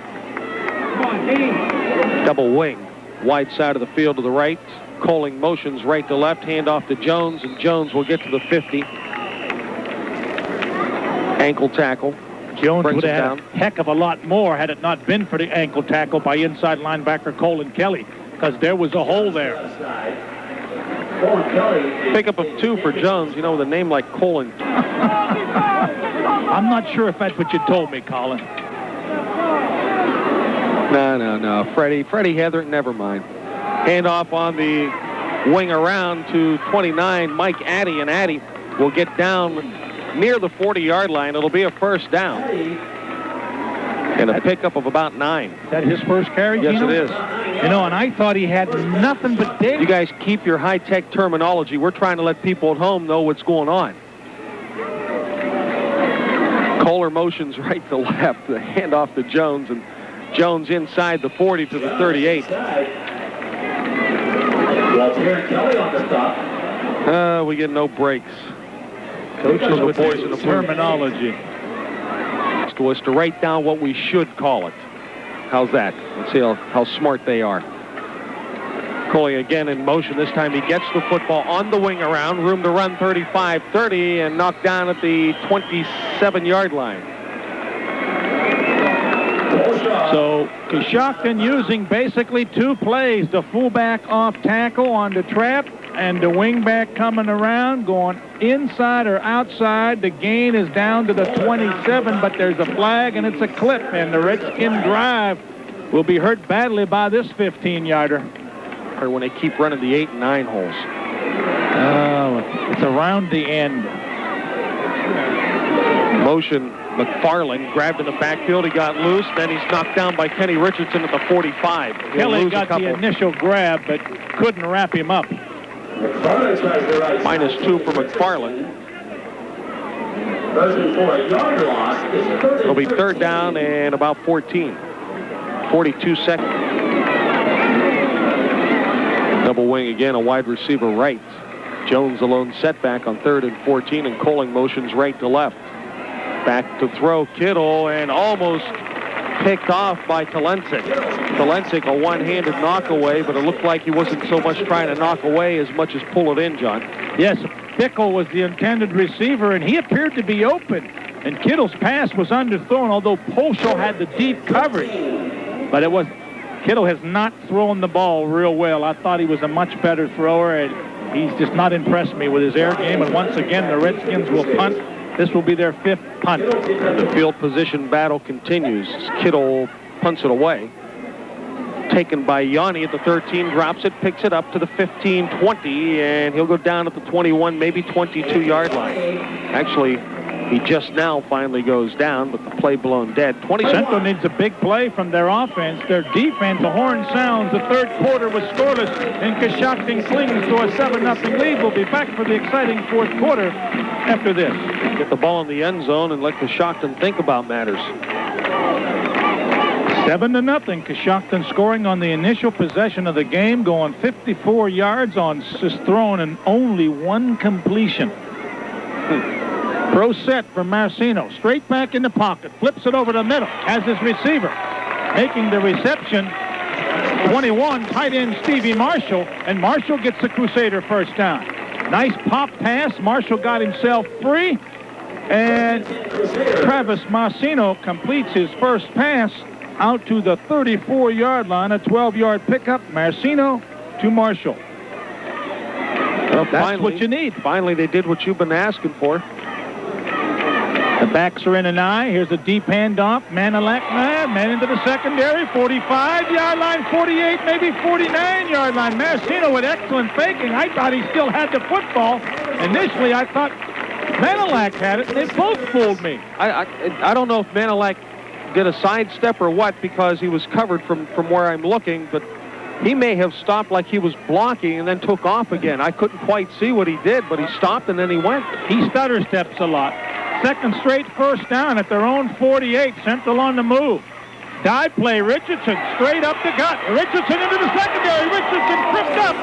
Double wing. Wide side of the field to the right. Coling motions right to left. Hand off to Jones, and Jones will get to the 50. Ankle tackle. Jones would have had a heck of a lot more had it not been for the ankle tackle by inside linebacker Colin Kelly, because there was a hole there. Pickup of 2 for Jones, you know, with a name like Colin. I'm not sure if that's what you told me, Colin. No. Freddie Heather, never mind. Handoff on the wing around to 29, Mike Addy, and Addy will get down near the 40-yard line. It'll be a 1st down. And a pickup of about 9. Is that his first carry, Yes, Gino? it is. You know, and I thought he had nothing but dig. You guys keep your high-tech terminology. We're trying to let people at home know what's going on. Kohler motions right to left. The handoff to Jones, and Jones inside the 40 to the 38. We get no breaks. Coaches with boys in the terminology. To us to write down what we should call it. How's that? Let's see how smart they are. Coley again in motion. This time he gets the football on the wing around. Room to run 35-30 and knocked down at the 27-yard line. So Coshocton using basically 2 plays. The fullback off tackle on the trap and the wingback coming around, going inside or outside. The gain is down to the 27, but there's a flag and it's a clip, and the Redskin drive will be hurt badly by this 15-yarder. Or when they keep running the 8 and 9 holes. It's around the end. Motion, McFarland grabbed in the backfield. He got loose. Then he's knocked down by Kenny Richardson at the 45. Kelly got the initial grab, but couldn't wrap him up. -2 for McFarland. It'll be 3rd down and about 14. 42 seconds. Double wing again, a wide receiver right. Jones alone setback on 3rd and 14, and Coling motions right to left. Back to throw, Kittle, and almost picked off by Talensik. Talensik, a one-handed knockaway, but it looked like he wasn't so much trying to knock away as much as pull it in, John. Yes, Bickle was the intended receiver, and he appeared to be open. And Kittle's pass was underthrown, although Posho had the deep coverage. But it was Kittle has not thrown the ball real well. I thought he was a much better thrower, and he's just not impressed me with his air game. And once again, the Redskins will punt. This will be their 5th punt. And the field position battle continues. Kittle punts it away. Taken by Yanni at the 13, drops it, picks it up to the 15, 20, and he'll go down at the 21, maybe 22-yard line. Actually, he just now finally goes down, but the play blown dead. Central needs a big play from their offense. Their defense, the horn sounds. The 3rd quarter was scoreless, and Coshocton clings to a 7-0 lead. We'll be back for the exciting 4th quarter after this. Get the ball in the end zone and let Coshocton think about matters. 7-0. Coshocton scoring on the initial possession of the game, going 54 yards on just thrown and only 1 completion. Pro set from Marcino. Straight back in the pocket. Flips it over the middle. Has his receiver. making the reception. 21, tight end Stevie Marshall, and Marshall gets the Crusader first down. Nice pop pass. Marshall got himself free, and Travis Marcino completes his first pass out to the 34-yard line, a 12-yard pickup. Marcino to Marshall. Well, that's finally what you need. Finally, they did what you've been asking for. The backs are in an eye. Here's a deep handoff. Manilak, man into the secondary. 45-yard line, 48, maybe 49-yard line. Marcino with excellent faking. I thought he still had the football. Initially, I thought Manilak had it. They both fooled me. I don't know if Manilak did a sidestep or what, because he was covered from where I'm looking, but he may have stopped like he was blocking and then took off again. I couldn't quite see what he did, but he stopped and then he went. He stutter steps a lot. Second straight first down at their own 48. Central on the move. Dive play. Richardson straight up the gut. Richardson into the secondary. Richardson tripped up.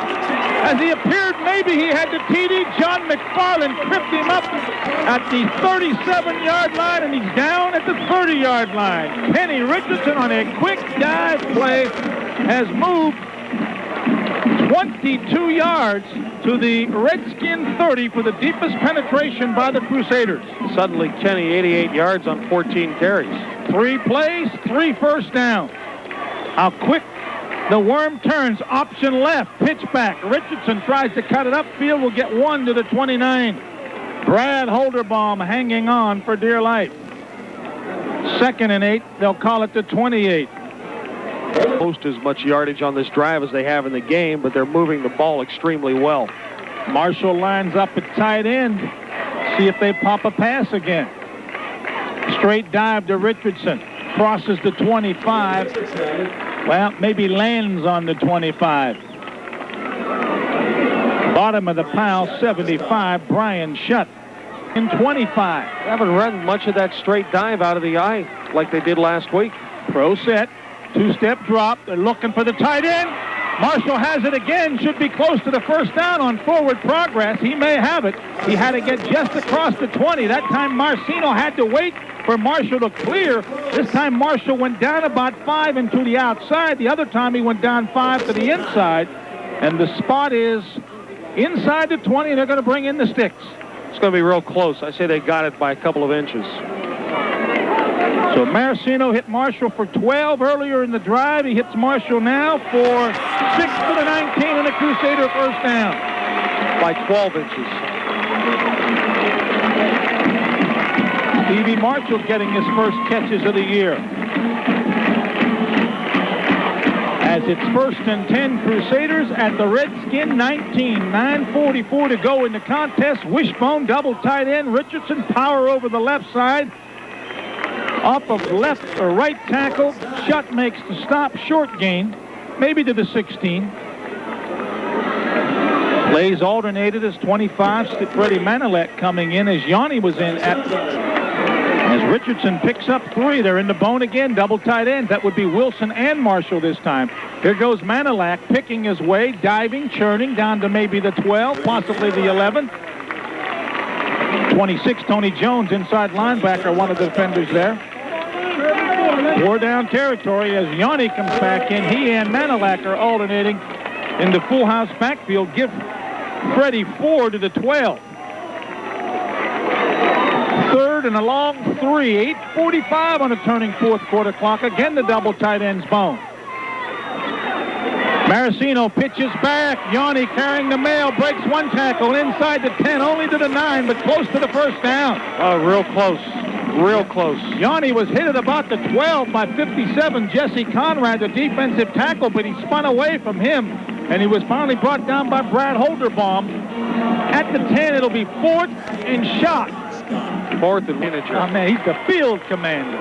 As he appeared, maybe he had the TD. John McFarland tripped him up at the 37-yard line, and he's down at the 30-yard line. Kenny Richardson on a quick dive play has moved 22 yards to the Redskin 30 for the deepest penetration by the Crusaders. Suddenly, Kenny, 88 yards on 14 carries. 3 plays, 3 first downs. How quick the worm turns. Option left, pitch back. Richardson tries to cut it upfield. Will get 1 to the 29. Brad Holderbaum hanging on for dear life. 2nd and 8. They'll call it the 28. Post as much yardage on this drive as they have in the game, but they're moving the ball extremely well. Marshall lines up at tight end. See if they pop a pass again. Straight dive to Richardson. Crosses the 25. Well, maybe lands on the 25. Bottom of the pile, 75. Brian Shutt in 25. They haven't run much of that straight dive out of the eye like they did last week. Pro set. 2-step drop. They're looking for the tight end. Marshall has it again. Should be close to the first down on forward progress. He may have it. He had to get just across the 20. That time Marcino had to wait for Marshall to clear. This time Marshall went down about 5 and to the outside. The other time he went down 5 to the inside. And the spot is inside the 20, and they're going to bring in the sticks. It's going to be real close. I say they got it by a couple of inches. So Marcino hit Marshall for 12 earlier in the drive. He hits Marshall now for 6 for the 19 and a Crusader first down. By 12 inches. Stevie Marshall getting his first catches of the year. As it's 1st and 10 Crusaders at the Redskin 19. 9:44 to go in the contest. Wishbone double tight end. Richardson power over the left side. Off of left or right tackle. Shutt makes the stop. Short gain. Maybe to the 16. Plays alternated as 25. Freddie Manilak coming in as Yanni was in as Richardson picks up 3. They're in the bone again. Double tight ends. That would be Wilson and Marshall this time. Here goes Manilak picking his way, diving, churning down to maybe the 12, possibly the 11. 26, Tony Jones, inside linebacker, one of the defenders there. 4 down territory as Yanni comes back in. He and Manilak are alternating in the full house backfield. Give Freddie 4 to the 12. 3rd and a long 3. 8:45 on the turning 4th quarter clock. Again, the double tight ends bone. Marcino pitches back. Yanni carrying the mail. Breaks 1 tackle inside the 10. Only to the 9, but close to the first down. Oh, real close. Real close. Yanni was hit at about the 12 by 57. Jesse Conrad, the defensive tackle, but he spun away from him, and he was finally brought down by Brad Holderbaum. At the 10, it'll be 4th and shot. 4th and miniature. Oh, man, he's the field commander.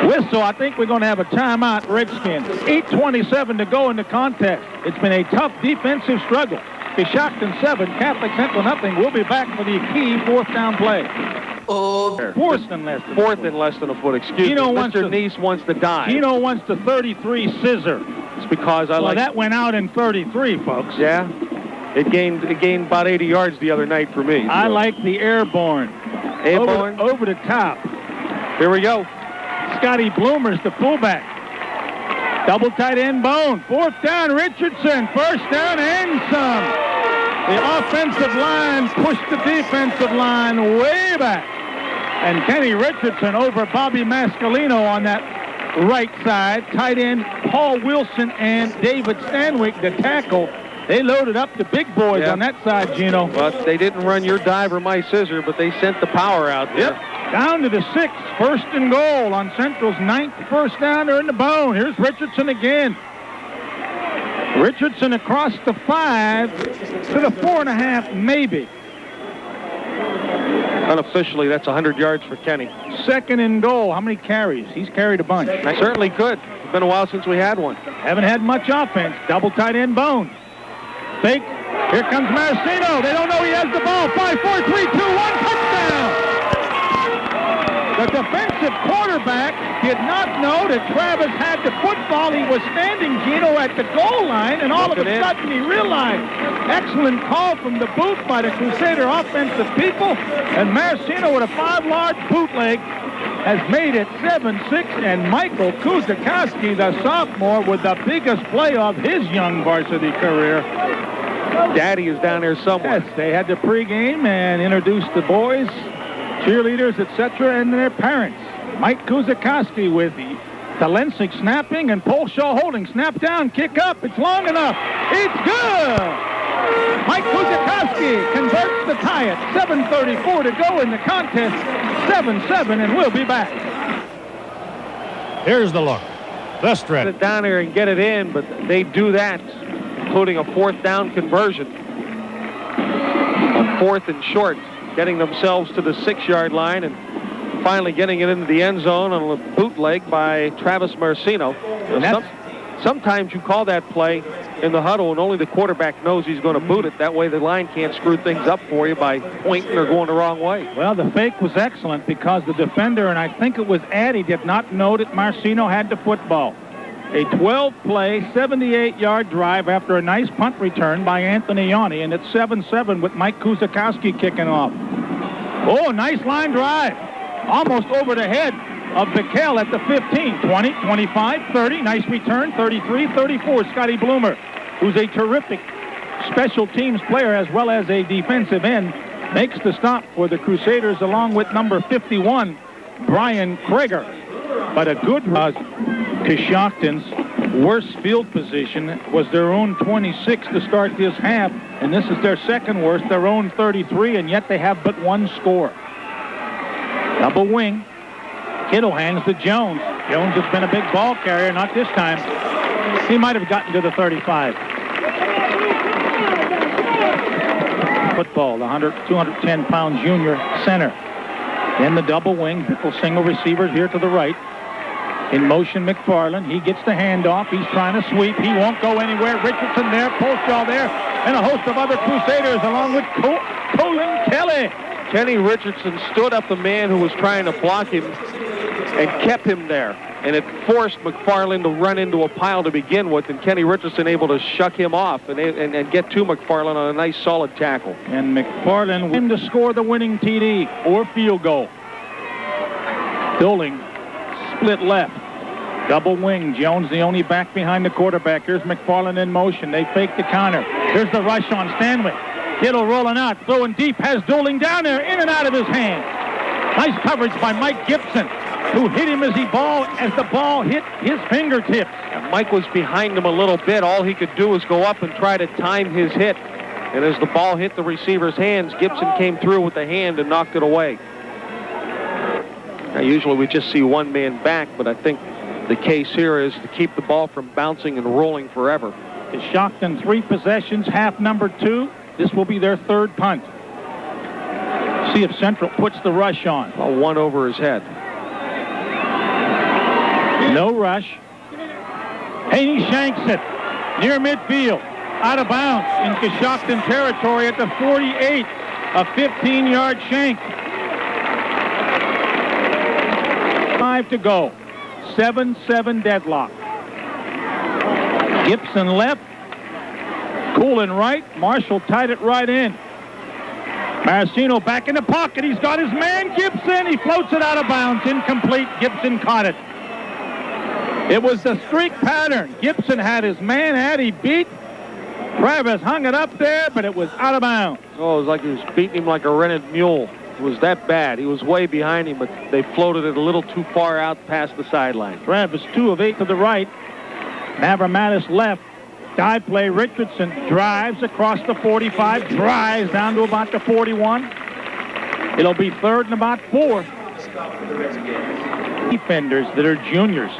Whistle, I think we're going to have a timeout, Redskins. 8:27 to go in the contest. It's been a tough defensive struggle. Coshocton 7, Catholic Central nothing. We'll be back for the key 4th down play. Oh, 4th and less than 4th and less than a foot. Excuse me. Mr. Neese wants to dive. Gino wants the 33 scissor. It's because I like. That went out in 33, folks. Yeah. It gained about 80 yards the other night for me. I like the airborne. Airborne? Over the top. Here we go. Scotty Bloomer's the fullback. Double tight end Bone. 4th down, Richardson. 1st down and some. The offensive line pushed the defensive line way back. And Kenny Richardson over Bobby Mascalino on that right side. Tight end Paul Wilson and David Stanwyck, the tackle. They loaded up the big boys on that side, Gino. Well, they didn't run your dive or my scissor, but they sent the power out there. Yep. Down to the 6th. 1st and goal on Central's 9th. 1st down. They're in the Bone. Here's Richardson again. Richardson across the 5 to the 4.5, maybe. Unofficially, that's 100 yards for Kenny. 2nd and goal. How many carries? He's carried a bunch. Certainly could. It's been a while since we had one. Haven't had much offense. Double tight end Bone. Fake. Here comes Marcino. They don't know he has the ball. 5, 4, 3, 2, 1. Touchdown. The defensive quarterback did not know that Travis had the football. He was standing, Gino, at the goal line, and all of a sudden he realized. Excellent call from the booth by the Crusader offensive people, and Marcino with a 5-yard bootleg has made it 7-6, and Michael Kuzakowski, the sophomore, with the biggest play of his young varsity career. Daddy is down there somewhere. Yes, they had the pregame and introduced the boys, cheerleaders, etc., and their parents. Mike Kuzakowski with the Talensik snapping and Polshaw holding. Snap down, kick up. It's long enough. It's good. Mike Kuzakowski converts to tie it. 7:34 to go in the contest. 7-7, and we'll be back. Here's the look. The stretch. Get it down there and get it in, but they do that, including a 4th down conversion. A 4th and short, getting themselves to the 6-yard line and finally getting it into the end zone on a bootleg by Travis Marcino. Sometimes you call that play in the huddle and only the quarterback knows he's going to boot it. That way the line can't screw things up for you by pointing or going the wrong way. Well, the fake was excellent because the defender, and I think it was Addy, did not know that Marcino had the football. A 12-play, 78-yard drive after a nice punt return by Anthony Yanni, and it's 7-7 with Mike Kuzakowski kicking off. Oh, nice line drive. Almost over the head of Bikel at the 15, 20, 25, 30. Nice return, 33, 34. Scotty Bloomer, who's a terrific special teams player as well as a defensive end, makes the stop for the Crusaders along with number 51, Brian Krager. But a good Coshocton's worst field position was their own 26 to start this half, and this is their second worst, their own 33, and yet they have but one score. Double wing. Kittle hands to Jones. Jones has been a big ball carrier, not this time. He might have gotten to the 35. Football, the 210-pound junior center. Then the double wing, triple single receivers here to the right. In motion, McFarland. He gets the handoff. He's trying to sweep. He won't go anywhere. Richardson there, Polshaw there, and a host of other Crusaders along with Colin Kelly. Kenny Richardson stood up the man who was trying to block him and kept him there. And it forced McFarland to run into a pile to begin with, and Kenny Richardson able to shuck him off and get to McFarland on a nice solid tackle. And McFarland win to score the winning TD or field goal. Doling split left. Double wing. Jones the only back behind the quarterback. Here's McFarland in motion. They fake the counter. Here's the rush on Stanwyck. Kittle rolling out, throwing deep, has Doling down there, in and out of his hand. Nice coverage by Mike Gibson, who hit him as the ball hit his fingertips. And Mike was behind him a little bit. All he could do was go up and try to time his hit. And as the ball hit the receiver's hands, Gibson came through with the hand and knocked it away. Now, usually we just see one man back, but I think the case here is to keep the ball from bouncing and rolling forever. Coshocton 3 possessions, half number 2. This will be their 3rd punt. See if Central puts the rush on. One over his head. No rush. Haney shanks it near midfield. Out of bounds in Coshocton territory at the 48. A 15-yard shank. 5 to go. 7-7 deadlock. Gibson left. Coolin right. Marshall tied it right in. Marcino back in the pocket. He's got his man, Gibson. He floats it out of bounds. Incomplete. Gibson caught it. It was the streak pattern. Gibson had his man, had he beat. Travis hung it up there, but it was out of bounds. Oh, it was like he was beating him like a rented mule. It was that bad. He was way behind him, but they floated it a little too far out past the sideline. Travis 2 of 8 to the right. Mavromatis left. Dive play. Richardson drives across the 45, drives down to about the 41. It'll be 3rd and about 4. Defenders that are juniors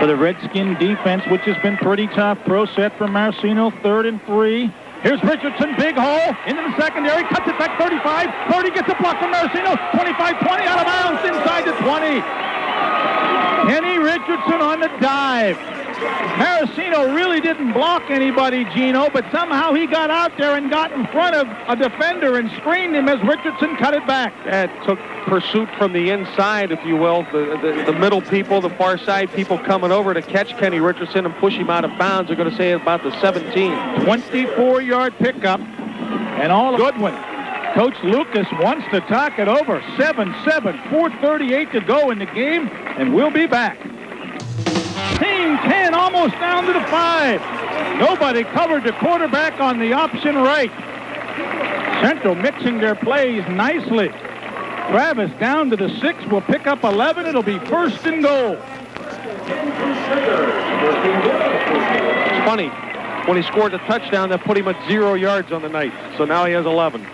for the Redskin defense, which has been pretty tough. Pro set from Marcino, 3rd and 3. Here's Richardson, big hole into the secondary, cuts it back 35. 30 gets a block from Marcino. 25-20 out of bounds inside the 20. Kenny Richardson on the dive. Marcino really didn't block anybody, Gino, but somehow he got out there and got in front of a defender and screened him as Richardson cut it back. That took pursuit from the inside, if you will. The middle people, the far side people coming over to catch Kenny Richardson and push him out of bounds. They're going to say about the 17. 24-yard pickup, and all good one. Coach Lucas wants to talk it over. 7-7, 4:38 to go in the game, and we'll be back. Team 10 almost down to the 5. Nobody covered the quarterback on the option right. Central mixing their plays nicely. Travis down to the 6 will pick up 11. It'll be 1st and goal. It's funny. When he scored a touchdown, that put him at 0 yards on the night. So now he has 11.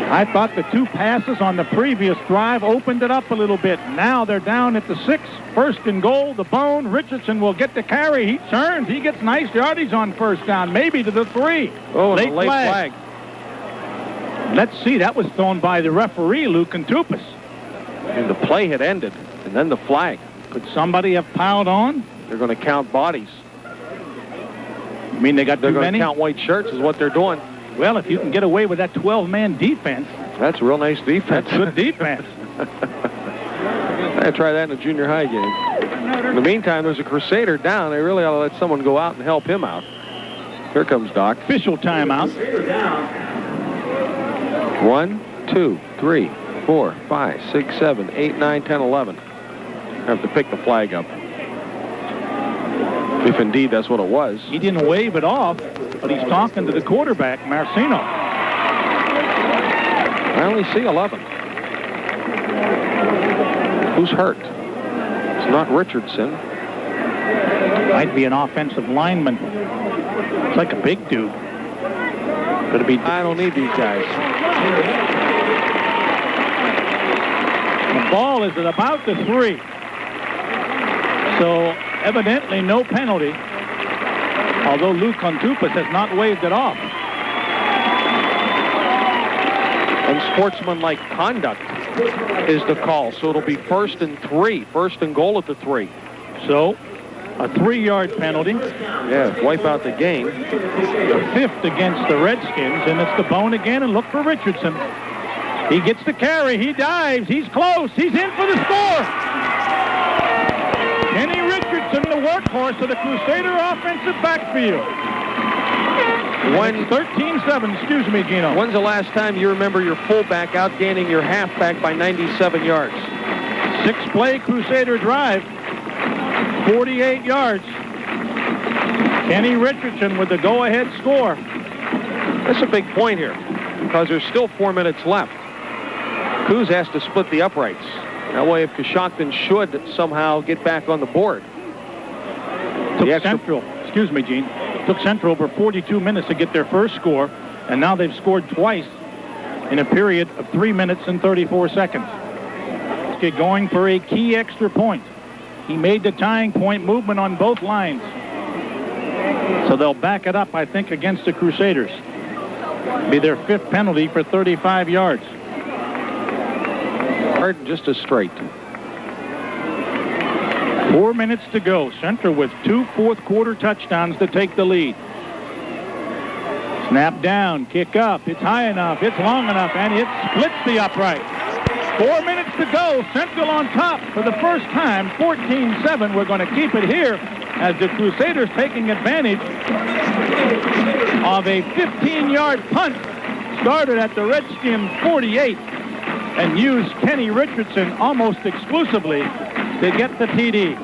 I thought the 2 passes on the previous drive opened it up a little bit. Now they're down at the 6. 1st and goal, the bone. Richardson will get the carry. He turns. He gets nice yardage on 1st down, maybe to the 3. Oh, late flag. Let's see. That was thrown by the referee, Lou Contupis. And the play had ended, and then the flag. Could somebody have piled on? They're going to count bodies. You mean they got too many? They're going to count white shirts is what they're doing. Well, if you can get away with that 12-man defense. That's a real nice defense. That's good defense. I try that in a junior high game. In the meantime, there's a Crusader down. They really ought to let someone go out and help him out. Here comes Doc. Official timeout. 1, 2, 3, 4, 5, 6, 7, 8, 9, 10, 11. I have to pick the flag up. If indeed that's what it was. He didn't wave it off, but he's talking to the quarterback, Marcino. I only see 11. Who's hurt? It's not Richardson. Might be an offensive lineman. It's like a big dude. Could it be? I don't need these guys. The ball is at about the 3. So evidently no penalty, although Lou Contupis has not waved it off. And sportsmanlike conduct is the call. So it'll be 1st and 3. 1st and goal at the 3. So a 3-yard penalty. Yeah, wipe out the game. The 5th against the Redskins, and it's the bone again, and look for Richardson. He gets the carry. He dives. He's close. He's in for the score. Kenny Richardson, the workhorse of the Crusader offensive backfield. 13-7, excuse me, Gino. When's the last time you remember your fullback outgaining your halfback by 97 yards? 6-play Crusader drive, 48 yards. Kenny Richardson with the go-ahead score. That's a big point here because there's still 4 minutes left. Coos has to split the uprights. That way, if Coshocton should somehow get back on the board. Took Central, excuse me, Gene. Took Central over 42 minutes to get their first score, and now they've scored twice in a period of 3 minutes and 34 seconds. Get going for a key extra point. He made the tying point movement on both lines. So they'll back it up, I think, against the Crusaders. Be their 5th penalty for 35 yards. Just as straight. 4 minutes to go. Central with 2 fourth-quarter touchdowns to take the lead. Snap down, kick up. It's high enough, it's long enough, and it splits the upright. 4 minutes to go. Central on top for the first time. 14-7. We're going to keep it here as the Crusaders taking advantage of a 15-yard punt started at the Redskin 48 and used Kenny Richardson almost exclusively to get the TD.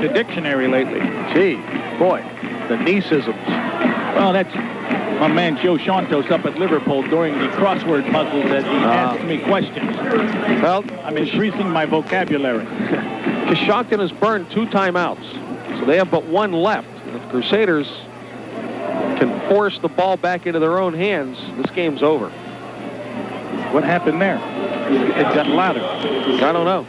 The dictionary lately. Gee, boy, the Niceisms. Well, that's my man Joe Shantos up at Liverpool during the crossword puzzles as he asked me questions. Well, I'm increasing my vocabulary. Coshocton has burned 2 timeouts, so they have but 1 left. If the Crusaders can force the ball back into their own hands, this game's over. What happened there? It got louder. I don't know.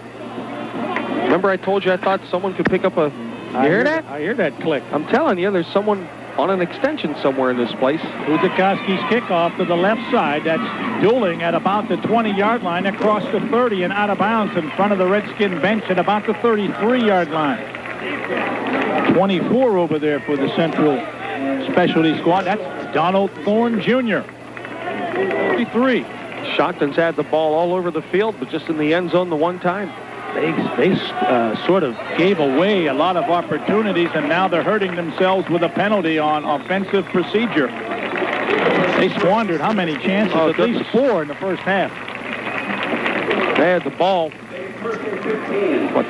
Remember I told you I thought someone could pick up a... You hear that? I hear that click. I'm telling you, there's someone on an extension somewhere in this place. Uzakowski's kickoff to the left side. That's dueling at about the 20-yard line across the 30 and out of bounds in front of the Redskin bench at about the 33-yard line. 24 over there for the Central Specialty Squad. That's Donald Thorne Jr. 33. Coshocton's had the ball all over the field, but just in the end zone the one time. They sort of gave away a lot of opportunities, and now they're hurting themselves with a penalty on offensive procedure. They squandered how many chances? At least 4 in the first half. They had the ball,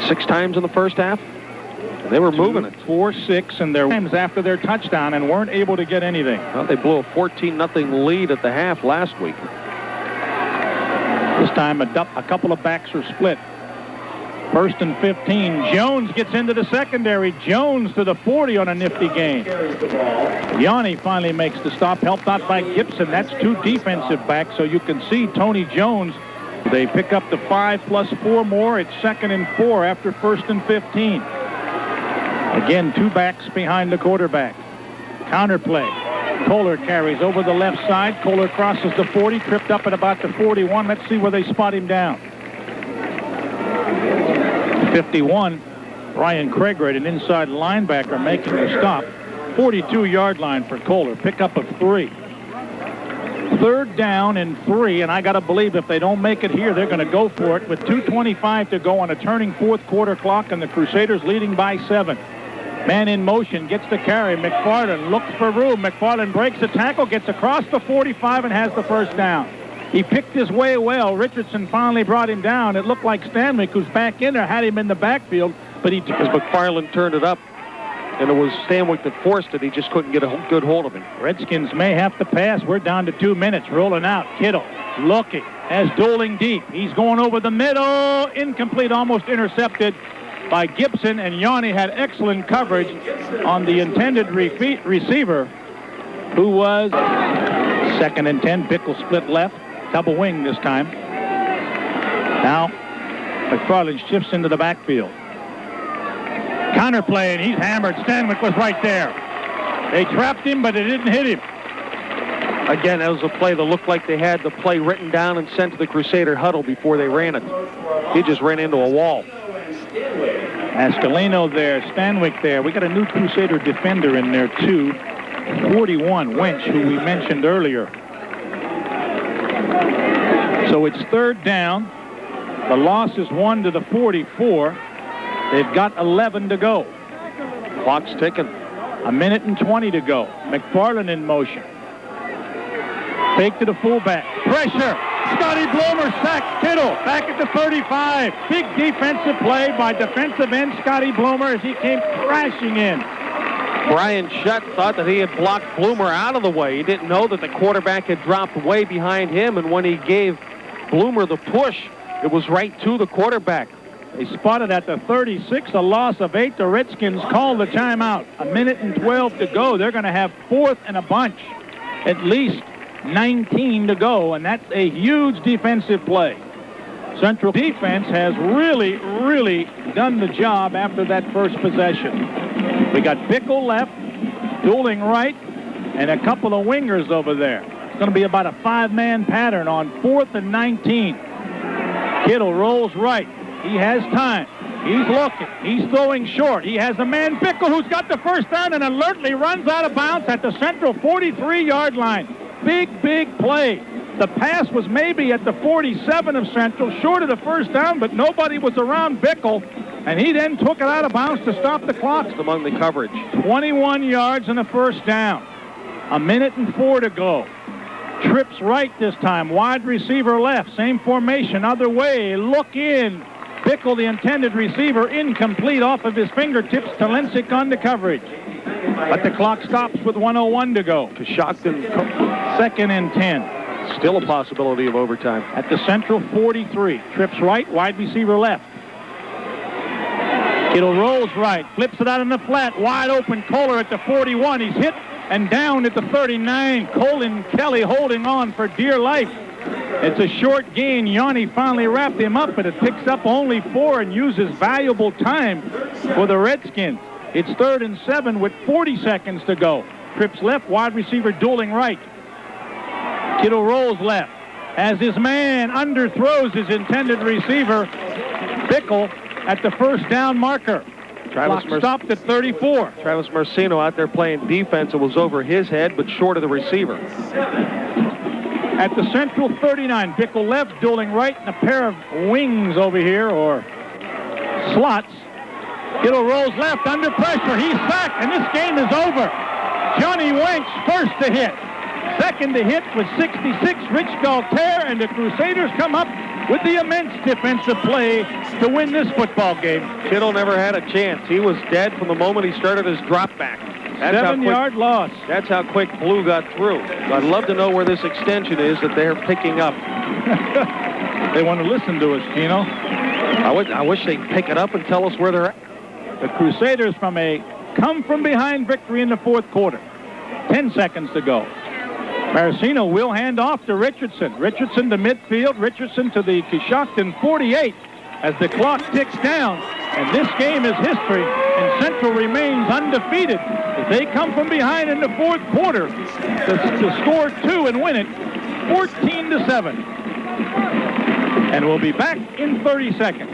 6 times in the first half? And they were moving it. 4, 6, and their times after their touchdown and weren't able to get anything. Well, they blew a 14-0 lead at the half last week. This time a couple of backs are split. 1st and 15. Jones gets into the secondary. Jones to the 40 on a nifty gain. Yanni finally makes the stop, helped out by Gibson. That's 2 defensive backs, so you can see Tony Jones. They pick up the 5 plus 4 more. It's 2nd and 4 after 1st and 15. Again, 2 backs behind the quarterback. Counterplay. Kohler carries over the left side. Kohler crosses the 40, tripped up at about the 41. Let's see where they spot him down. 51, Brian Craigred, an inside linebacker, making the stop. 42-yard line for Kohler. Pickup of 3. 3rd down and 3, and I got to believe if they don't make it here, they're going to go for it with 2:25 to go on a turning 4th quarter clock, and the Crusaders leading by 7. Man in motion, gets the carry. McFarland looks for room. McFarland breaks the tackle, gets across the 45, and has the first down. He picked his way well. Richardson finally brought him down. It looked like Stanwyck, who's back in there, had him in the backfield, but he... Because McFarland turned it up, and it was Stanwyck that forced it. He just couldn't get a good hold of him. Redskins may have to pass. We're down to 2 minutes. Rolling out. Kittle looking. Has Doling deep. He's going over the middle. Incomplete, almost intercepted by Gibson, and Yanni had excellent coverage on the intended receiver, who was 2nd and 10. Bickle split left. Double wing this time. Now, McFarland shifts into the backfield. Counterplay, and he's hammered. Stanwyck was right there. They trapped him, but it didn't hit him. Again, that was a play that looked like they had the play written down and sent to the Crusader huddle before they ran it. He just ran into a wall. Ascolino there, Stanwyck there. We got a new Crusader defender in there, too. 41, Wench, who we mentioned earlier. So it's 3rd down. The loss is 1 to the 44. They've got 11 to go. Clock's ticking. 1 minute and 20 to go. McFarland in motion. Fake to the fullback. Pressure. Scotty Bloomer sacks Kittle back at the 35. Big defensive play by defensive end Scotty Bloomer as he came crashing in. Brian Shutt thought that he had blocked Bloomer out of the way. He didn't know that the quarterback had dropped way behind him, and when he gave Bloomer the push, it was right to the quarterback. They spotted at the 36, a loss of 8. The Redskins call the timeout. 1 minute and 12 to go. They're going to have 4th and a bunch. At least 19 to go, and that's a huge defensive play. Central defense has really, really done the job after that first possession. We got Bickle left, Doling right, and a couple of wingers over there. It's going to be about a 5-man pattern on 4th and 19. Kittle rolls right. He has time. He's looking. He's throwing short. He has a man, Bickle, who's got the first down and alertly runs out of bounds at the Central 43-yard line. Big, big play. The pass was maybe at the 47 of Central, short of the first down, but nobody was around Bickle, and he then took it out of bounds to stop the clock. Among the coverage. 21 yards and a first down. 1 minute and 4 to go. Trips right this time. Wide receiver left. Same formation. Other way. Look in. Bickle, the intended receiver, incomplete off of his fingertips. Talensik on the coverage. But the clock stops with 1:01 to go. Coshocton, 2nd and 10. still a possibility of overtime. At the central 43. Trips right. Wide receiver left. Kittle rolls right. Flips it out in the flat. Wide open. Kohler at the 41. He's hit and down at the 39. Colin Kelly holding on for dear life. It's a short gain. Yanni finally wrapped him up, but it picks up only 4 and uses valuable time for the Redskins. It's 3rd and 7 with 40 seconds to go. Trips left, wide receiver dueling right. Kittle rolls left. As his man underthrows his intended receiver, Bickle at the first down marker. Clock stopped at 34. Travis Marcino out there playing defense. It was over his head, but short of the receiver. At the central 39, Bickle left, dueling right, and a pair of wings over here, or slots. Kittle rolls left under pressure. He's sacked, and this game is over. Johnny Wenck's first to hit. Second to hit with 66, Rich Galtaire, and the Crusaders come up with the immense defensive play to win this football game. Kittle never had a chance. He was dead from the moment he started his drop back. 7-yard loss. That's how quick Blue got through. I'd love to know where this extension is that they're picking up. They want to listen to us, Gino. I wish they'd pick it up and tell us where they're at. The Crusaders from a come-from-behind victory in the 4th quarter. 10 seconds to go. Marcino will hand off to Richardson. Richardson to midfield. Richardson to the Coshocton 48 as the clock ticks down. And this game is history, and Central remains undefeated as they come from behind in the 4th quarter to score 2 and win it 14-7. And we'll be back in 30 seconds.